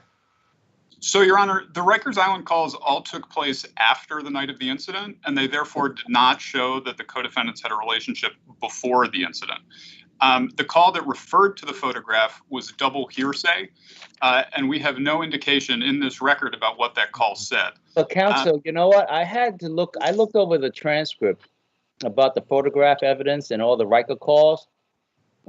So, Your Honor, the Rikers Island calls all took place after the night of the incident, and they therefore did not show that the co-defendants had a relationship before the incident. The call that referred to the photograph was double hearsay, and we have no indication in this record about what that call said. So, counsel, you know what? I looked over the transcript about the photograph evidence and all the Riker calls.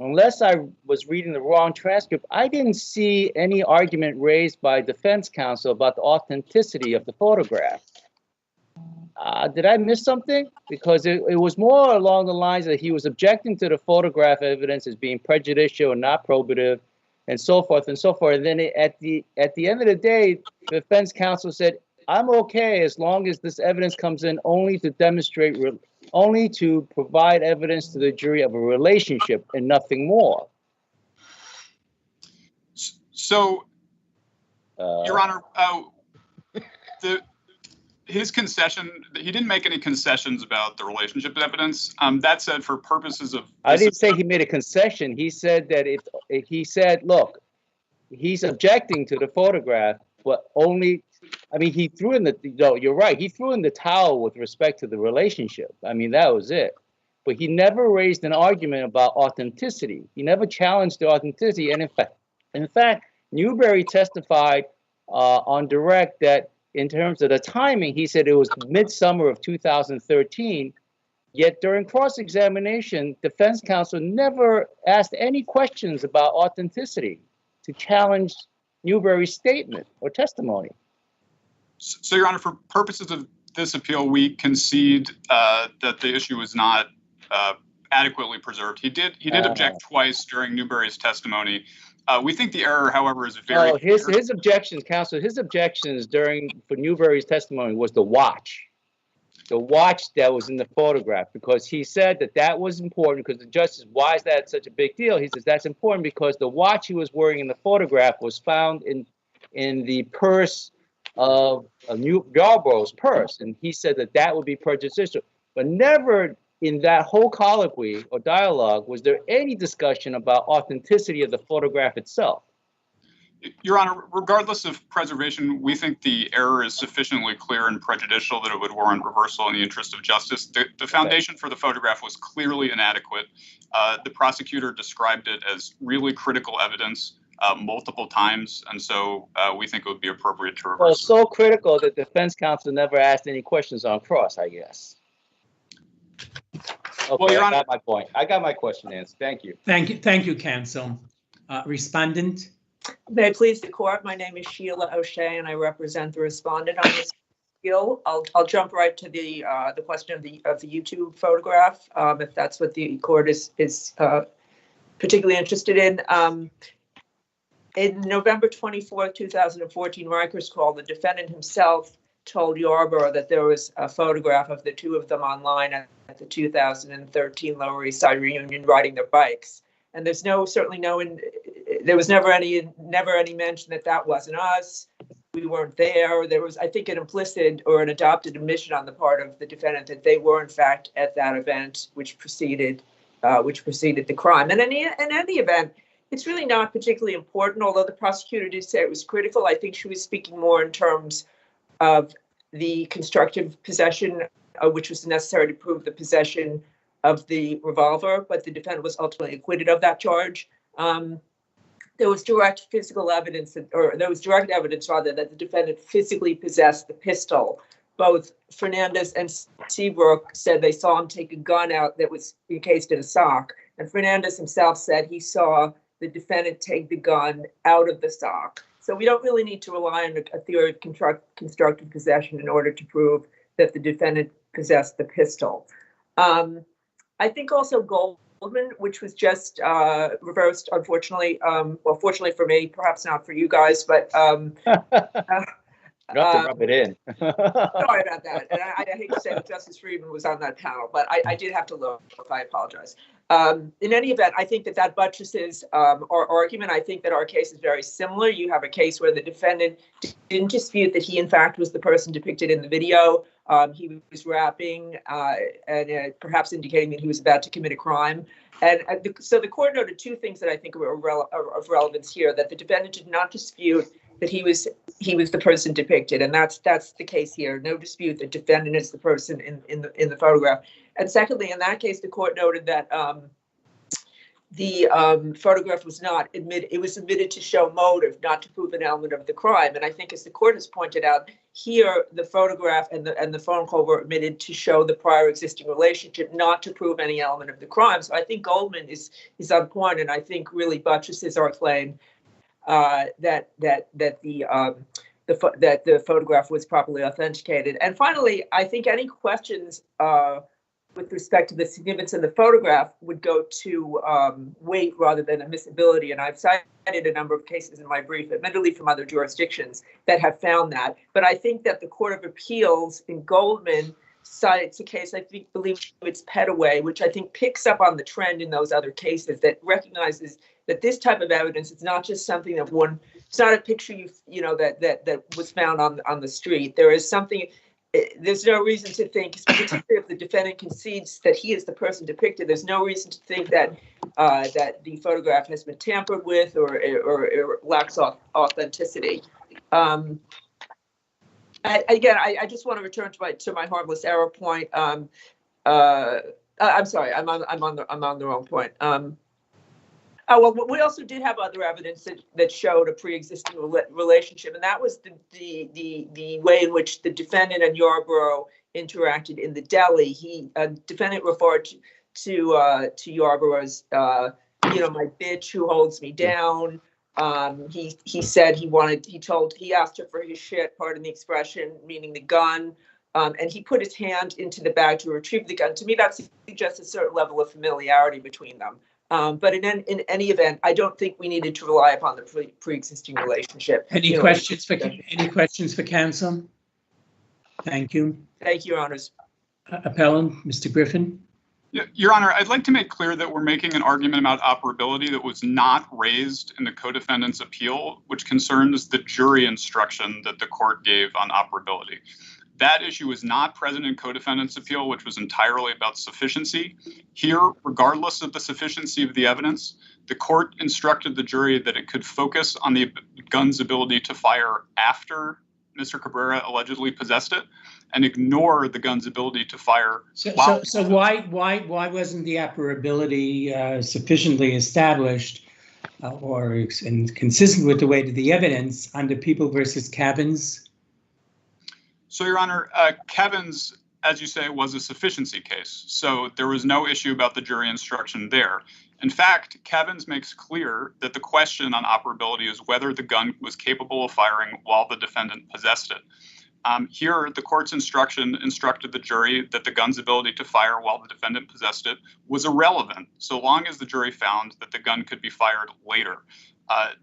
Unless I was reading the wrong transcript, I didn't see any argument raised by defense counsel about the authenticity of the photograph. Did I miss something? Because it was more along the lines that he was objecting to the photograph evidence as being prejudicial and not probative, and so forth and so forth. And then at the end of the day, the defense counsel said, "I'm okay as long as this evidence comes in only to provide evidence to the jury of a relationship and nothing more." So, Your Honor, his concession, he didn't make any concessions about the relationship evidence. That said, for purposes of... I didn't say he made a concession. He said that he said, look, he's objecting to the photograph, but only... I mean, he threw in you're right. He threw in the towel with respect to the relationship. I mean, that was it. But he never raised an argument about authenticity. He never challenged the authenticity. And in fact, Newberry testified on direct that in terms of the timing, he said it was midsummer of 2013. Yet during cross-examination, defense counsel never asked any questions about authenticity to challenge Newberry's statement or testimony. So, Your Honor, for purposes of this appeal, we concede that the issue was not adequately preserved. He did object twice during Newberry's testimony. We think the error, however, is very clear. His objections, counsel, his objections for Newberry's testimony was the watch that was in the photograph, because he said that was important because the judge says, why is that such a big deal? He says that's important because the watch he was wearing in the photograph was found in the purse of Yarborough's purse, and he said that would be prejudicial. But never in that whole colloquy or dialogue was there any discussion about authenticity of the photograph itself. Your Honor, regardless of preservation, we think the error is sufficiently clear and prejudicial that it would warrant reversal in the interest of justice. The foundation for the photograph was clearly inadequate. The prosecutor described it as really critical evidence multiple times, and so we think it would be appropriate to reverse. Well, so critical that defense counsel never asked any questions on cross, I guess. Okay, well, Your Honor, I got my point. I got my question answered. Thank you. Thank you, counsel. Respondent. May it please the court, my name is Sheila O'Shea and I represent the respondent on this appeal. I'll jump right to the question of the YouTube photograph, if that's what the court is particularly interested in. In November 24th, 2014, Rikers call, the defendant himself told Yarborough that there was a photograph of the two of them online at the 2013 Lower East Side reunion riding their bikes. And there's there was never any mention that wasn't us. We weren't there. There was, I think, an implicit or an adopted admission on the part of the defendant that they were in fact at that event, which preceded the crime. And in any event, it's really not particularly important, although the prosecutor did say it was critical. I think she was speaking more in terms of the constructive possession, which was necessary to prove the possession of the revolver, but the defendant was ultimately acquitted of that charge. There was direct evidence that the defendant physically possessed the pistol. Both Fernandez and Seabrook said they saw him take a gun out that was encased in a sock, and Fernandez himself said he saw the defendant take the gun out of the sock. So we don't really need to rely on a theory of constructive possession in order to prove that the defendant possessed the pistol. I think also Goldman, which was just reversed, unfortunately. Well, fortunately for me, perhaps not for you guys, but Not to rub it in. Sorry about that. And I hate to say that Justice Friedman was on that panel, but I did have to look. I apologize. In any event, I think that buttresses our argument. I think that our case is very similar. You have a case where the defendant didn't dispute that he, in fact, was the person depicted in the video. He was rapping and perhaps indicating that he was about to commit a crime. And so the court noted two things that I think are of relevance here: that the defendant did not dispute that he was the person depicted, and that's the case here. No dispute. The defendant is the person in the photograph. And secondly, in that case, the court noted that the photograph was not admitted. It was admitted to show motive, not to prove an element of the crime. And I think, as the court has pointed out here, the photograph and the phone call were admitted to show the prior existing relationship, not to prove any element of the crime. So I think Goldman is on point, and I think really buttresses our claim that the photograph was properly authenticated. And finally, I think any questions with respect to the significance of the photograph would go to weight rather than admissibility. And I've cited a number of cases in my brief, admittedly from other jurisdictions, that have found that. But I think that the Court of Appeals in Goldman cites a case, believe it's Petaway, which I think picks up on the trend in those other cases, that recognizes that this type of evidence is not just something that it's not a picture that was found on the street. There is something. There's no reason to think, particularly if the defendant concedes that he is the person depicted, there's no reason to think that that the photograph has been tampered with or lacks authenticity. I just want to return to my harmless error point. I'm sorry, I'm on the wrong point. Well, we also did have other evidence that showed a pre-existing relationship, and that was the way in which the defendant and Yarborough interacted in the deli. Defendant referred to Yarborough's, my bitch who holds me down. He said he asked her for his shit, pardon the expression, meaning the gun. And he put his hand into the bag to retrieve the gun. To me, that suggests a certain level of familiarity between them. But in any event, I don't think we needed to rely upon the pre-existing relationship. Any questions for counsel? Thank you. Thank you, Your Honors. Appellant, Mr. Griffin. Your Honor, I'd like to make clear that we're making an argument about operability that was not raised in the co-defendant's appeal, which concerns the jury instruction that the court gave on operability. That issue was not present in co-defendant's appeal, which was entirely about sufficiency. Here, regardless of the sufficiency of the evidence, the court instructed the jury that it could focus on the gun's ability to fire after Mr. Cabrera allegedly possessed it and ignore the gun's ability to fire. So why wasn't the operability sufficiently established or consistent with the weight of the evidence under People versus Cavins? So, Your Honor, Cavins, as you say, was a sufficiency case. So there was no issue about the jury instruction there. In fact, Cavins makes clear that the question on operability is whether the gun was capable of firing while the defendant possessed it. Here, the court's instruction instructed the jury that the gun's ability to fire while the defendant possessed it was irrelevant, so long as the jury found that the gun could be fired later.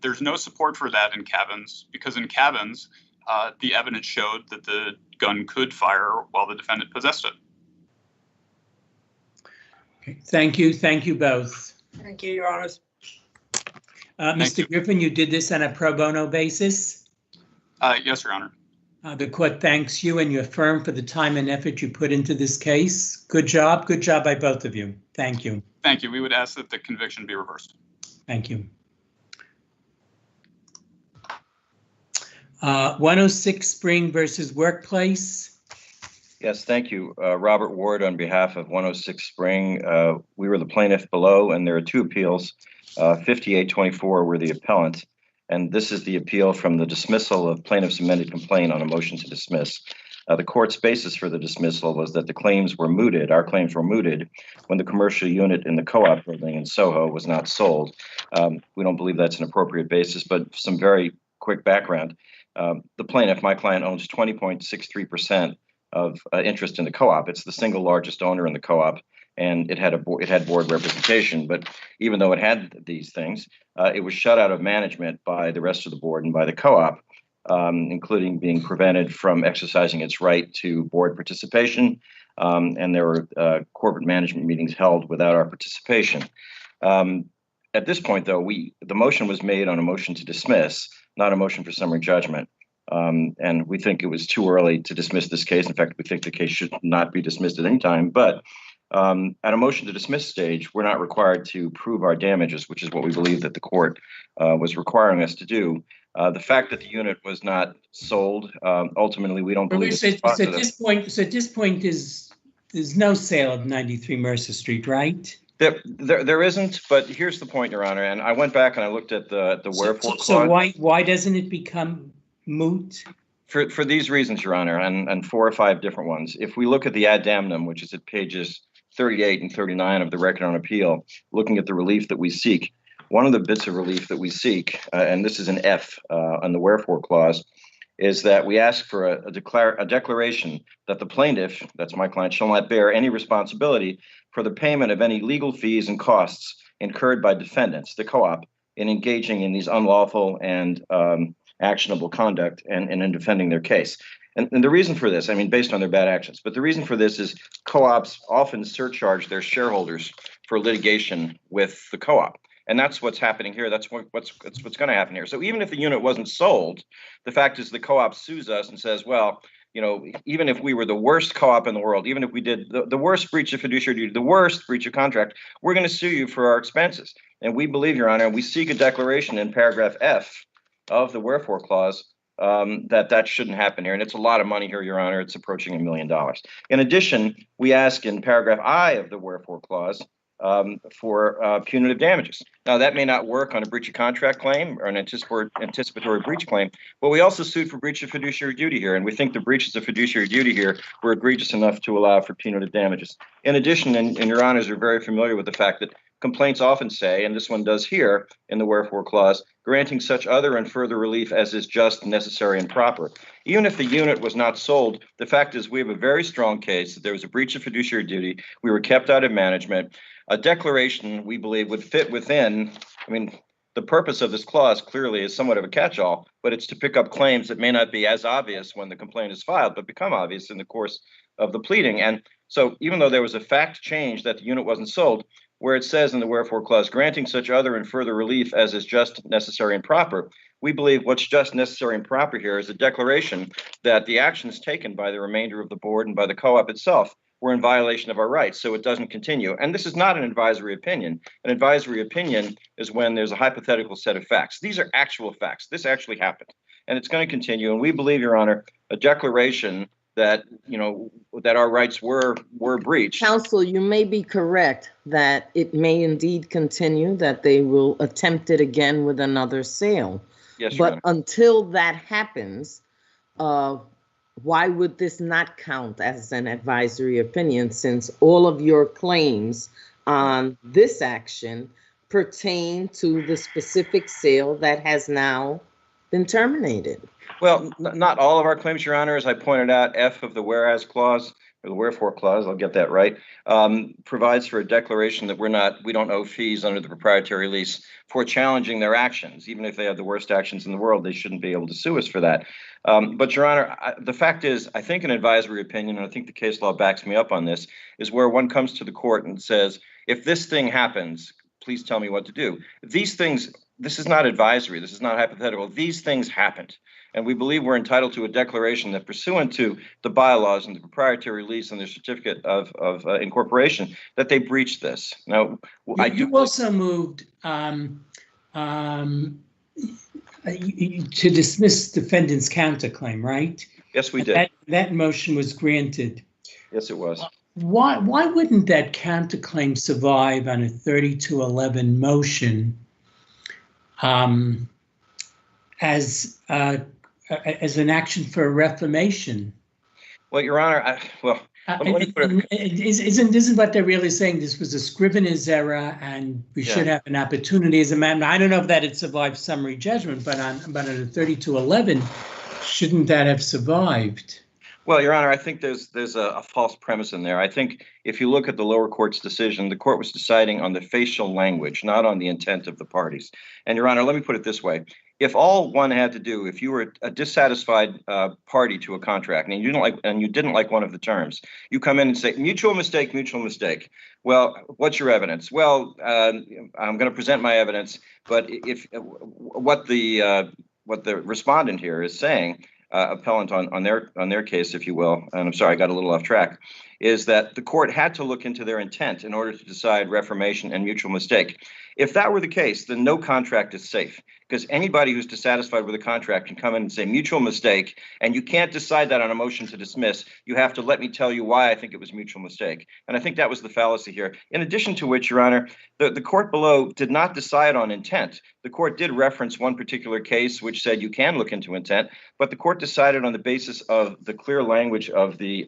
There's no support for that in Cavins, because in Cavins, the evidence showed that the gun could fire while the defendant possessed it. Okay, thank you. Thank you both. Thank you, Your Honors. Mr. Griffin, you did this on a pro bono basis? Yes, Your Honor. The court thanks you and your firm for the time and effort you put into this case. Good job. Good job by both of you. Thank you. Thank you. We would ask that the conviction be reversed. Thank you. 106 Spring versus Workplace. Yes, thank you. Robert Ward on behalf of 106 Spring. We were the plaintiff below, and there are two appeals. 5824 were the appellant, and this is the appeal from the dismissal of plaintiff's amended complaint on a motion to dismiss. The court's basis for the dismissal was that the claims were mooted, our claims were mooted, when the commercial unit in the co-op building in Soho was not sold. We don't believe that's an appropriate basis, but some very quick background. The plaintiff, my client, owns 20.63% of interest in the co-op. It's the single largest owner in the co-op, and it had board representation. But even though it had these things, it was shut out of management by the rest of the board and by the co-op, including being prevented from exercising its right to board participation. And there were corporate management meetings held without our participation. At this point, though, the motion was made on a motion to dismiss, not a motion for summary judgment. And we think it was too early to dismiss this case. In fact, we think the case should not be dismissed at any time. But at a motion to dismiss stage, we're not required to prove our damages, which is what we believe that the court was requiring us to do. The fact that the unit was not sold, ultimately, we don't believe it's positive. So at this point, there's no sale of 93 Mercer Street, right? There isn't, but here's the point, Your Honor. And I went back and I looked at the wherefore clause. So why doesn't it become moot? For these reasons, Your Honor, and 4 or 5 different ones. If we look at the ad damnum, which is at pages 38 and 39 of the record on appeal, looking at the relief that we seek, one of the bits of relief that we seek, and this is an F on the wherefore clause, is that we ask for a declaration that the plaintiff, that's my client, shall not bear any responsibility for the payment of any legal fees and costs incurred by defendants, the co-op, in engaging in these unlawful and actionable conduct and in defending their case. And the reason for this, I mean, based on their bad actions, but the reason for this is co-ops often surcharge their shareholders for litigation with the co-op. And that's what's happening here. That's what's going to happen here. So even if the unit wasn't sold, the fact is the co-op sues us and says, well, you know, even if we were the worst co-op in the world, even if we did the worst breach of fiduciary duty, the worst breach of contract, we're going to sue you for our expenses. And we believe, Your Honor, we seek a declaration in paragraph F of the wherefore clause that shouldn't happen here. And it's a lot of money here, Your Honor. It's approaching $1 million. In addition, we ask in paragraph I of the wherefore clause for punitive damages. Now, that may not work on a breach of contract claim or an anticipatory breach claim, but we also sued for breach of fiduciary duty here, and we think the breaches of fiduciary duty here were egregious enough to allow for punitive damages. In addition, and Your Honors are very familiar with the fact that complaints often say, and this one does here in the wherefore clause, granting such other and further relief as is just, necessary, and proper. Even if the unit was not sold, the fact is we have a very strong case that there was a breach of fiduciary duty. We were kept out of management. A declaration, we believe, would fit within, I mean, the purpose of this clause clearly is somewhat of a catch-all, but it's to pick up claims that may not be as obvious when the complaint is filed, but become obvious in the course of the pleading. And so even though there was a fact change that the unit wasn't sold, where it says in the wherefore clause, granting such other and further relief as is just, necessary, and proper, We believe what's just necessary and proper here is a declaration that the actions taken by the remainder of the board and by the co-op itself were in violation of our rights, so it doesn't continue. And this is not an advisory opinion. An advisory opinion is when there's a hypothetical set of facts. These are actual facts. This actually happened, and it's going to continue. And we believe, Your Honor, a declaration that, you know, that our rights were breached. Counsel, you may be correct that it may indeed continue, that they will attempt it again with another sale. Yes, Your but Honor. until that happens, why would this not count as an advisory opinion, since all of your claims on this action pertain to the specific sale that has now been terminated? Well, not all of our claims, Your Honor. As I pointed out, F of the whereas clause, or the wherefore clause, I'll get that right, provides for a declaration that we don't owe fees under the proprietary lease for challenging their actions. Even if they have the worst actions in the world, they shouldn't be able to sue us for that. But, Your Honor, the fact is, I think an advisory opinion, and I think the case law backs me up on this, is where one comes to the court and says, if this thing happens, please tell me what to do. These things, this is not advisory. This is not hypothetical. These things happened. And we believe we're entitled to a declaration that, pursuant to the bylaws and the proprietary lease and the certificate of incorporation, that they breached this. Now, you also moved to dismiss defendant's counterclaim, right? Yes, we did. That motion was granted. Yes, it was. Why wouldn't that counterclaim survive on a 3211 motion as an action for reformation? Well, Your Honor, isn't what they're really saying? This was a scrivener's error, and we should have an opportunity as a matter. I don't know if that had survived summary judgment, but on a 3211, shouldn't that have survived? Well, Your Honor, I think there's a false premise in there. I think if you look at the lower court's decision, the court was deciding on the facial language, not on the intent of the parties. And Your Honor, let me put it this way. If all one had to do, if you were a dissatisfied party to a contract and you didn't like one of the terms, you come in and say, mutual mistake, mutual mistake. Well, what's your evidence? Well, I'm going to present my evidence, but if what the respondent here is saying, appellant on their case, if you will, and I'm sorry, I got a little off track, is that the court had to look into their intent in order to decide reformation and mutual mistake. If that were the case, then no contract is safe, because anybody who's dissatisfied with a contract can come in and say mutual mistake, and you can't decide that on a motion to dismiss. You have to let me tell you why I think it was mutual mistake. And I think that was the fallacy here. In addition to which, Your Honor, the court below did not decide on intent. The court did reference one particular case which said you can look into intent, but the court decided on the basis of the clear language of the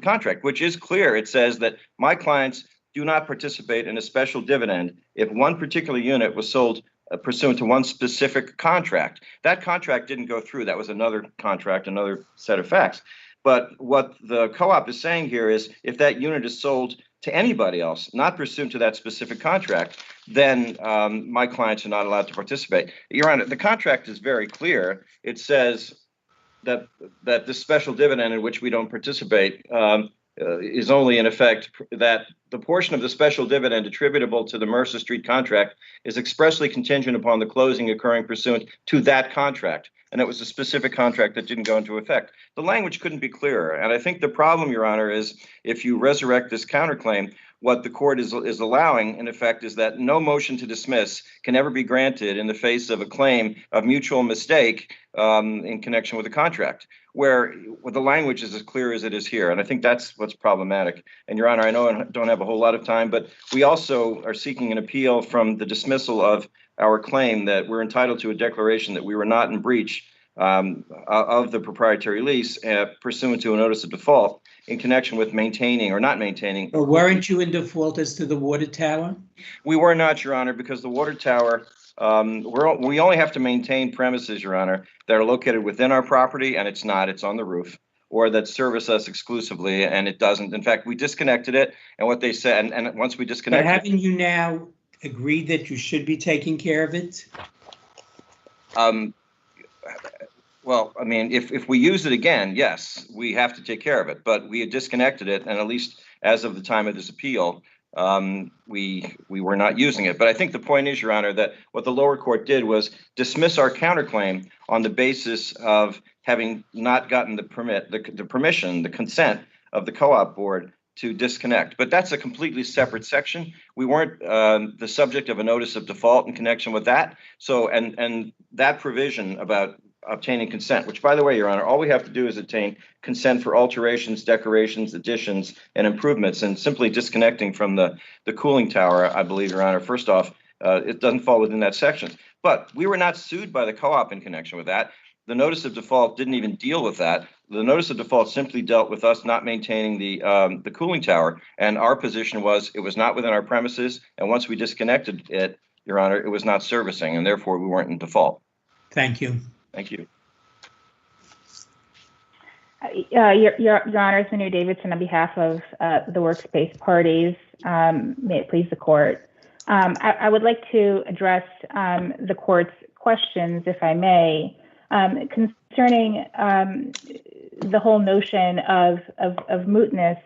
contract, which is clear. It says that my clients do not participate in a special dividend if one particular unit was sold pursuant to one specific contract. That contract didn't go through. That was another contract, another set of facts. But what the co-op is saying here is if that unit is sold to anybody else, not pursuant to that specific contract, then my clients are not allowed to participate. Your Honor, the contract is very clear. It says that this special dividend in which we don't participate is only in effect that the portion of the special dividend attributable to the Mercer Street contract is expressly contingent upon the closing occurring pursuant to that contract. And it was a specific contract that didn't go into effect. The language couldn't be clearer. And I think the problem, Your Honor, is if you resurrect this counterclaim, what the court is allowing, in effect, is that no motion to dismiss can ever be granted in the face of a claim of mutual mistake in connection with a contract, where the language is as clear as it is here. And I think that's what's problematic. And Your Honor, I know I don't have a whole lot of time, but we also are seeking an appeal from the dismissal of our claim that we're entitled to a declaration that we were not in breach of the proprietary lease pursuant to a notice of default in connection with maintaining or not maintaining. Or weren't you in default as to the water tower? We were not, Your Honor, because the water tower, we only have to maintain premises, Your Honor, that are located within our property, and it's on the roof, or that service us exclusively, and it doesn't. In fact, we disconnected it, and what they said, and once we disconnected but haven't you now agreed that you should be taking care of it? Well, I mean, if we use it again, yes, we have to take care of it, but we had disconnected it, and at least as of the time of this appeal, we were not using it. But I think the point is, Your Honor, that what the lower court did was dismiss our counterclaim on the basis of having not gotten the permission, the consent of the co-op board to disconnect. But that's a completely separate section. We weren't the subject of a notice of default in connection with that. So, and that provision about obtaining consent, which, by the way, Your Honor, all we have to do is obtain consent for alterations, decorations, additions, and improvements, and simply disconnecting from the cooling tower, I believe, Your Honor, first off, it doesn't fall within that section. But we were not sued by the co-op in connection with that. The notice of default didn't even deal with that. The notice of default simply dealt with us not maintaining the cooling tower, and our position was it was not within our premises, and once we disconnected it, Your Honor, it was not servicing, and therefore we weren't in default. Thank you. Thank you. Your Honor, Manu Davidson on behalf of the workspace parties. May it please the court. I would like to address the court's questions, if I may, concerning the whole notion of mootness.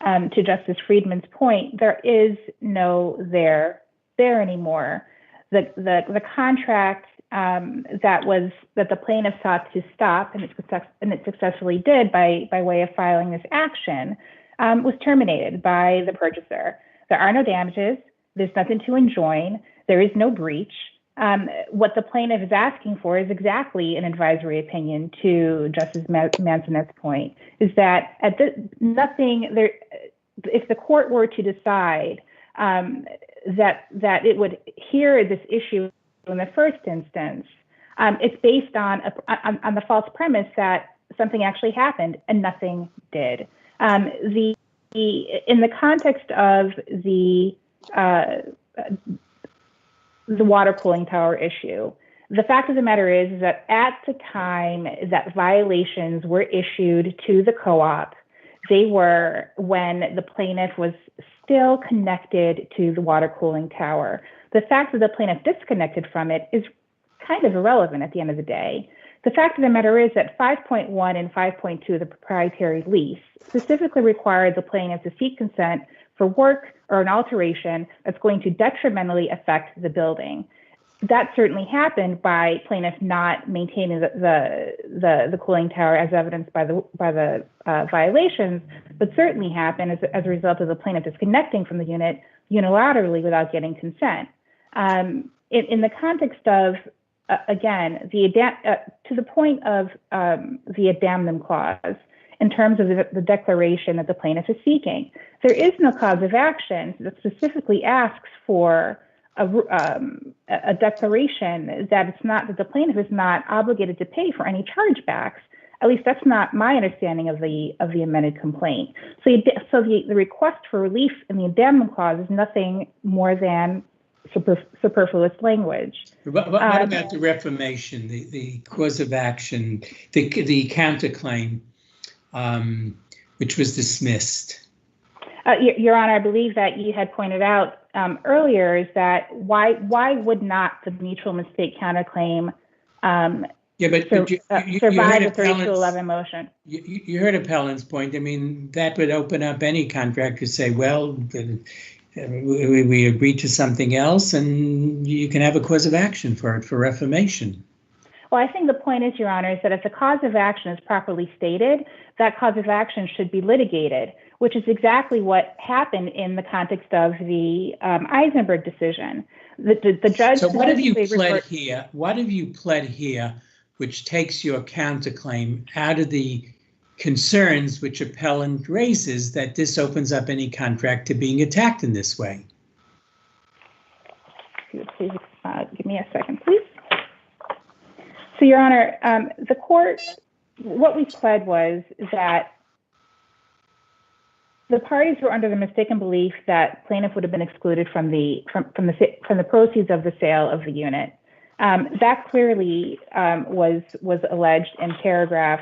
To Justice Friedman's point, there is no there anymore. The contract that the plaintiff sought to stop, and it successfully did by way of filing this action, was terminated by the purchaser. There are no damages. There's nothing to enjoin. There is no breach. What the plaintiff is asking for is exactly an advisory opinion to Justice Manzanet's point, is that if the court were to decide that it would hear this issue in the first instance, it's based on the false premise that something actually happened and nothing did. In the context of the water cooling tower issue, the fact of the matter is that at the time that violations were issued to the co-op, they were when the plaintiff was still connected to the water cooling tower. The fact that the plaintiff disconnected from it is kind of irrelevant at the end of the day. The fact of the matter is that 5.1 and 5.2 of the proprietary lease specifically required the plaintiff to seek consent for work or an alteration that's going to detrimentally affect the building. That certainly happened by plaintiff not maintaining the cooling tower as evidenced by the violations, but certainly happened as a result of the plaintiff disconnecting from the unit unilaterally without getting consent. In the context of, again, to the point of the addendum clause, in terms of the declaration that the plaintiff is seeking, there is no cause of action that specifically asks for a declaration that the plaintiff is not obligated to pay for any chargebacks. At least that's not my understanding of the amended complaint. So the request for relief in the addendum clause is nothing more than superfluous language. What about the reformation, the cause of action, the counterclaim, which was dismissed? Your Honor, I believe that you had pointed out earlier is that why would not the mutual mistake counterclaim survive the 3211 motion? You heard Appellant's point. I mean, that would open up any contract to say, well, we agreed to something else, and you can have a cause of action for it, for reformation. Well, I think the point is, Your Honor, is that if the cause of action is properly stated, that cause of action should be litigated, which is exactly what happened in the context of the Eisenberg decision. The judge. So what have you pled here? What have you pled here, which takes your counterclaim out of the concerns which Appellant raises that this opens up any contract to being attacked in this way? Please give me a second, please. So, Your Honor, the court, what we pled was that the parties were under the mistaken belief that plaintiff would have been excluded from the proceeds of the sale of the unit. That clearly was alleged in paragraph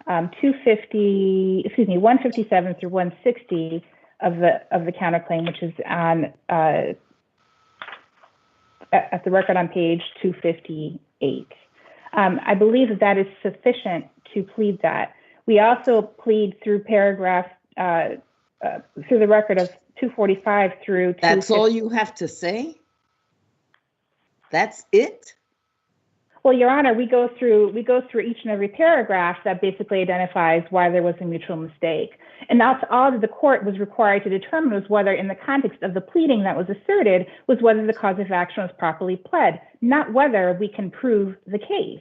157 through 160 of the counterclaim, which is on at the record on page 258. I believe that is sufficient to plead that. We also plead through paragraph through the record of 245 through. That's all you have to say? That's it? Well, Your Honor, we go through each and every paragraph that basically identifies why there was a mutual mistake. And that's all that the court was required to determine was whether, in the context of the pleading that was asserted, was whether the cause of action was properly pled, not whether we can prove the case.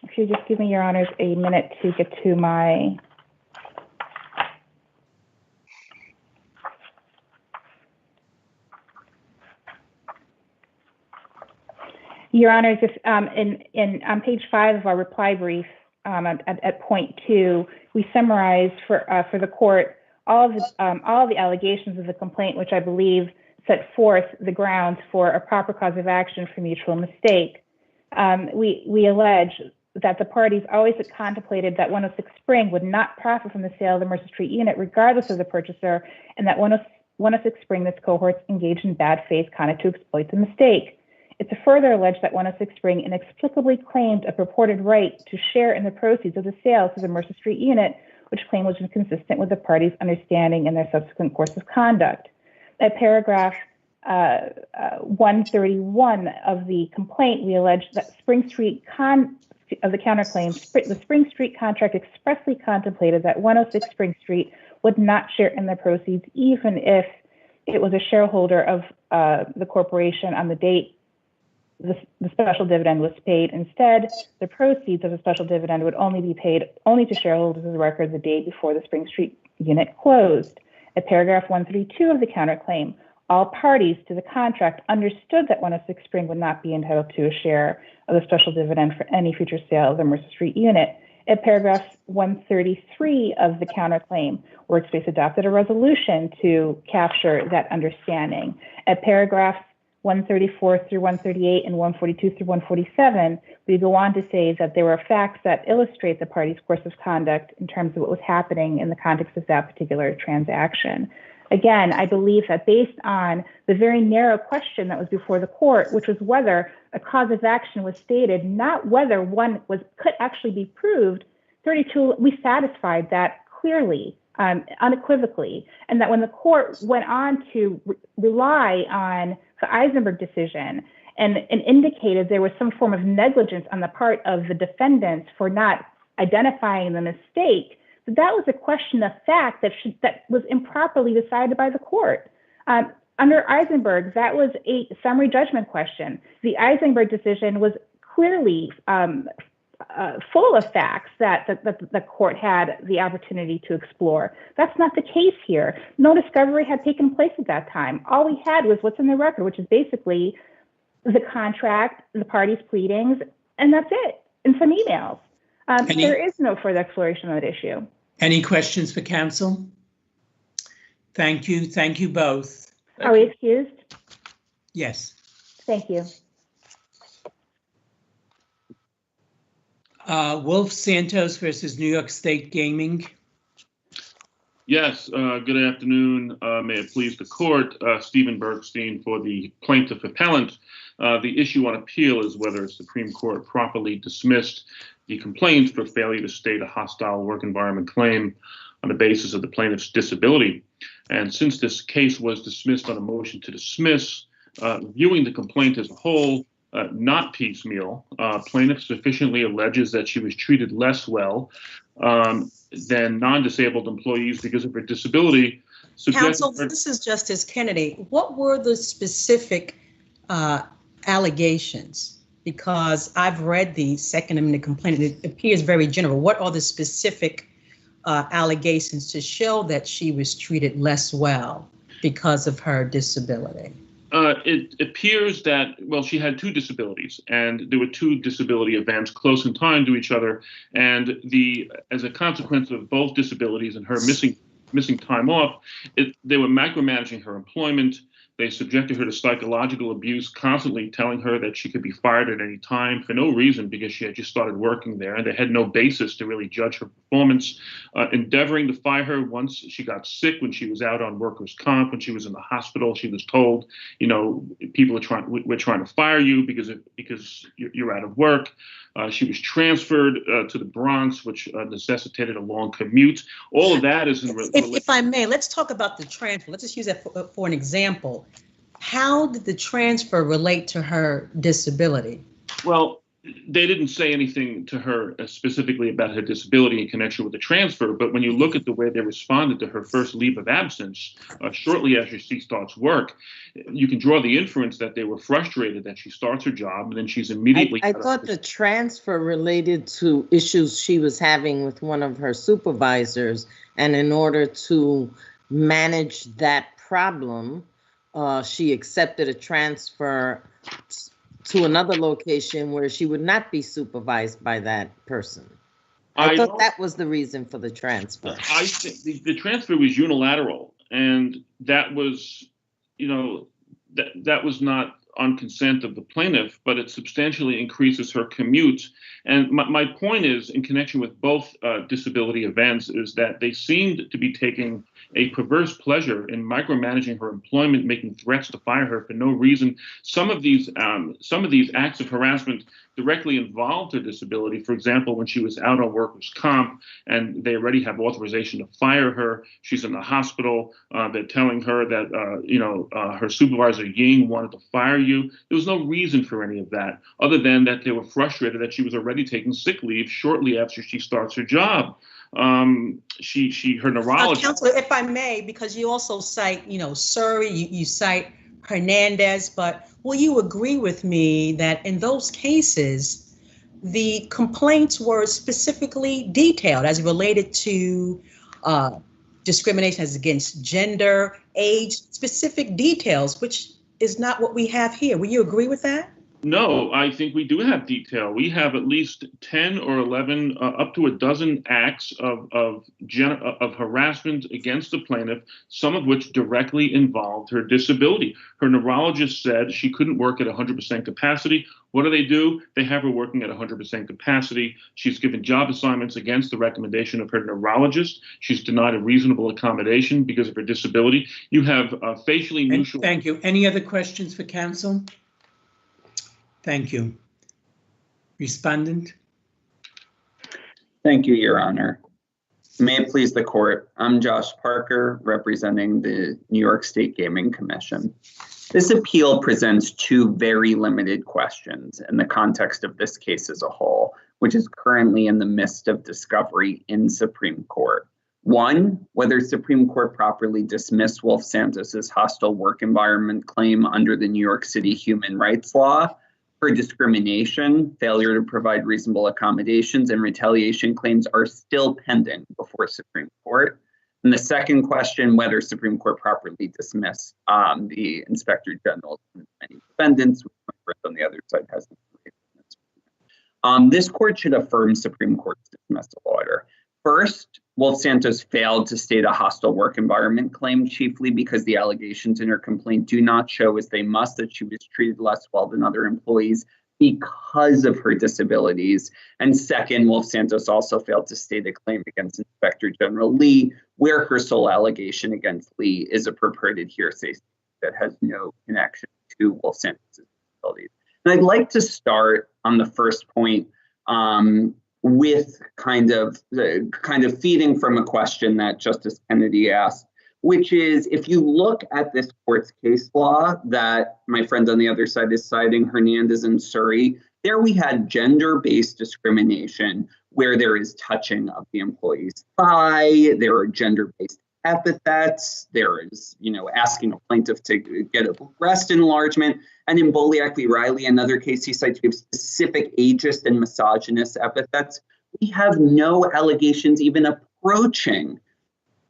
If you just give me, Your Honors, a minute to get to my... Your Honors, if, on page 5 of our reply brief, at point 2, we summarize for the court all of the allegations of the complaint, which I believe set forth the grounds for a proper cause of action for mutual mistake. We allege that the parties always had contemplated that 106 Spring would not profit from the sale of the Mercer Street unit, regardless of the purchaser, and that 106 Spring, this cohort, engaged in bad faith conduct to exploit the mistake. It's further alleged that 106 Spring inexplicably claimed a purported right to share in the proceeds of the sale to the Mercer Street unit, which claim was inconsistent with the parties' understanding and their subsequent course of conduct. At paragraph 131 of the complaint, we allege that of the counterclaim, the Spring Street contract expressly contemplated that 106 Spring Street would not share in the proceeds, even if it was a shareholder of the corporation on the date the special dividend was paid. Instead, the proceeds of the special dividend would only be paid to shareholders of the record the day before the Spring Street unit closed. At paragraph 132 of the counterclaim, all parties to the contract understood that 106 Spring would not be entitled to a share of the special dividend for any future sale of the Mercer Street unit. At paragraph 133 of the counterclaim, Workspace adopted a resolution to capture that understanding. At paragraphs 134 through 138 and 142 through 147, we go on to say that there were facts that illustrate the parties' course of conduct in terms of what was happening in the context of that particular transaction. Again, I believe that based on the very narrow question that was before the court, which was whether a cause of action was stated, not whether one could actually be proved, 32, we satisfied that clearly, unequivocally, and that when the court went on to rely on the Eisenberg decision and indicated there was some form of negligence on the part of the defendants for not identifying the mistake, that was a question of fact that was improperly decided by the court. Under Eisenberg, that was a summary judgment question. The Eisenberg decision was clearly full of facts that the court had the opportunity to explore. That's not the case here. No discovery had taken place at that time. All we had was what's in the record, which is basically the contract, the parties' pleadings, and that's it, and some emails. There is no further exploration of that issue. Any questions for counsel? Thank you. Thank you both. Are we excused? Yes. Thank you. Wolf Santos versus New York State Gaming. Yes, good afternoon. May it please the court. Stephen Bergstein for the plaintiff appellant. The issue on appeal is whether the Supreme Court properly dismissed the complaint for failure to state a hostile work environment claim on the basis of the plaintiff's disability. And since this case was dismissed on a motion to dismiss, viewing the complaint as a whole, not piecemeal, plaintiff sufficiently alleges that she was treated less well than non-disabled employees because of her disability. Counsel, this is Justice Kennedy. What were the specific allegations? Because I've read the Second Amendment complaint and it appears very general. What are the specific allegations to show that she was treated less well because of her disability? It appears that, well, she had two disabilities, and there were two disability events close in time to each other. And as a consequence of both disabilities and her missing time off, they were micromanaging her employment. They subjected her to psychological abuse, constantly telling her that she could be fired at any time for no reason because she had just started working there, and they had no basis to really judge her performance. Endeavoring to fire her once she got sick, when she was out on workers' comp, when she was in the hospital, she was told, you know, we're trying to fire you because you're out of work. She was transferred to the Bronx, which necessitated a long commute. All of that is in If I may, let's talk about the transfer. Let's just use that for an example. How did the transfer relate to her disability? Well, they didn't say anything to her specifically about her disability in connection with the transfer, but when you look at the way they responded to her first leave of absence, shortly after she starts work, you can draw the inference that they were frustrated that she starts her job and then she's immediately... I thought the transfer related to issues she was having with one of her supervisors, and in order to manage that problem, she accepted a transfer to another location where she would not be supervised by that person. I thought that was the reason for the transfer. I think the transfer was unilateral, and that was, you know, that was not on consent of the plaintiff, but it substantially increases her commute. And my point is, in connection with both disability events, is that they seemed to be taking a perverse pleasure in micromanaging her employment, making threats to fire her for no reason. Some of these acts of harassment directly involved her disability. For example, when she was out on workers' comp and they already have authorization to fire her, she's in the hospital. They're telling her that her supervisor Ying wanted to fire you. There was no reason for any of that, other than that they were frustrated that she was already taking sick leave shortly after she starts her job. Her neurologist. Counselor, if I may, because you also cite, Surrey, you cite Hernandez, but will you agree with me that in those cases, the complaints were specifically detailed as related to discrimination as against gender, age, specific details, which is not what we have here. Will you agree with that? No, I think we do have detail. We have at least 10 or 11, up to a dozen acts of harassment against the plaintiff, some of which directly involved her disability. Her neurologist said she couldn't work at 100% capacity. What do? They have her working at 100% capacity. She's given job assignments against the recommendation of her neurologist. She's denied a reasonable accommodation because of her disability. You have facially neutral. Thank you. Any other questions for counsel? Thank you. Respondent. Thank you, Your Honor. May it please the court. I'm Josh Parker, representing the New York State Gaming Commission. This appeal presents two very limited questions in the context of this case as a whole, which is currently in the midst of discovery in Supreme Court. One, whether Supreme Court properly dismissed Wolf Santos's hostile work environment claim under the New York City human rights law. For discrimination, failure to provide reasonable accommodations, and retaliation claims are still pending before Supreme Court. And the second question, whether Supreme Court properly dismissed the Inspector General's many defendants, which my friend on the other side has. This court should affirm Supreme Court's dismissal order. First, Wolf Santos failed to state a hostile work environment claim, chiefly because the allegations in her complaint do not show, as they must, that she was treated less well than other employees because of her disabilities. And second, Wolf Santos also failed to state a claim against Inspector General Lee, where her sole allegation against Lee is a purported hearsay that has no connection to Wolf Santos's disabilities. And I'd like to start on the first point with kind of feeding from a question that Justice Kennedy asked, which is, if you look at this court's case law that my friend on the other side is citing, Hernandez and Surrey, there we had gender-based discrimination where there is touching of the employee's thigh, there are gender-based epithets, there is, asking a plaintiff to get a breast enlargement. And in Boliak v. Riley, another case he cites, we have specific ageist and misogynist epithets. We have no allegations even approaching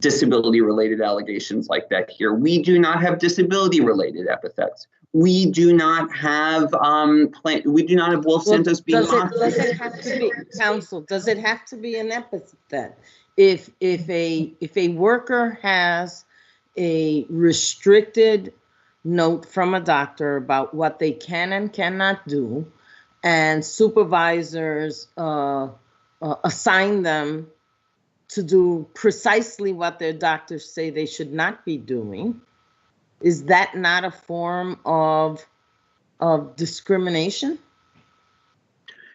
disability-related allegations like that here. We do not have disability-related epithets. We do not have Wolf Santos being does it have to be, counsel, does it have to be an epithet? If a worker has a restricted note from a doctor about what they can and cannot do, and supervisors assign them to do precisely what their doctors say they should not be doing, is that not a form of discrimination?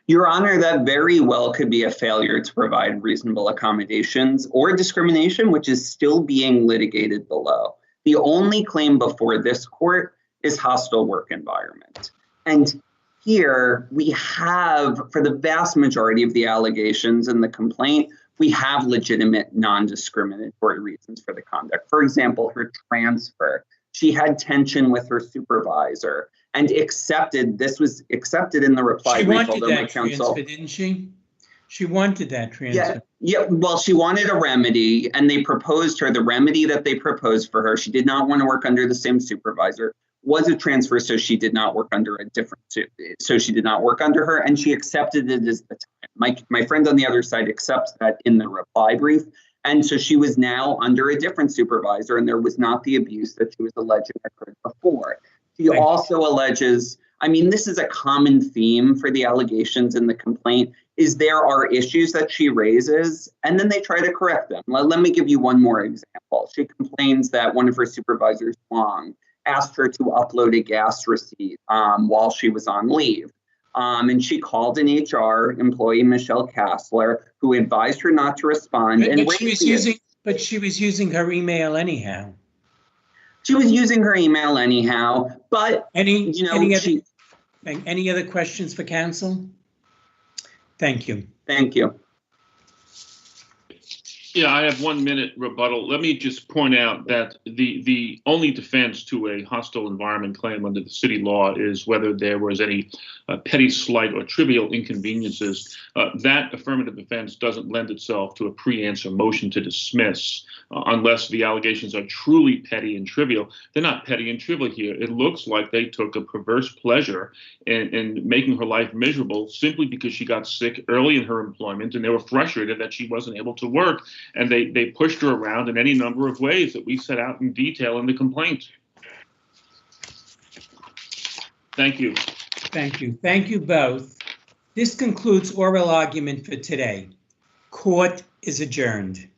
Your Honor, that very well could be a failure to provide reasonable accommodations or discrimination, which is still being litigated below. The only claim before this court is hostile work environment. And here we have, for the vast majority of the allegations in the complaint, we have legitimate non-discriminatory reasons for the conduct. For example, her transfer. She had tension with her supervisor and accepted, this was accepted in the reply She brief, wanted that transfer, didn't she? She wanted that transfer. Yeah, well, she wanted a remedy, and they proposed her, the remedy that they proposed for her, she did not want to work under the same supervisor, was a transfer, so she did not work under a different, so she did not work under her, and she accepted it as the time. My friend on the other side accepts that in the reply brief, and so she was now under a different supervisor, and there was not the abuse that she was alleging occurred before. She also alleges, I mean, this is a common theme for the allegations in the complaint, is there are issues that she raises, and then they try to correct them. Let me give you one more example. She complains that one of her supervisors, Wong, asked her to upload a gas receipt while she was on leave. And she called an HR employee, Michelle Kassler, who advised her not to respond. But she was using her email anyhow. She was using her email anyhow, but any other questions for counsel? Thank you. Thank you. Yeah, I have 1 minute rebuttal. Let me just point out that the only defense to a hostile environment claim under the city law is whether there was any petty slight or trivial inconveniences. That affirmative defense doesn't lend itself to a pre-answer motion to dismiss unless the allegations are truly petty and trivial. They're not petty and trivial here. It looks like they took a perverse pleasure in making her life miserable simply because she got sick early in her employment, and they were frustrated that she wasn't able to work. And they pushed her around in any number of ways that we set out in detail in the complaint. Thank you. Thank you. Thank you both. This concludes oral argument for today. Court is adjourned.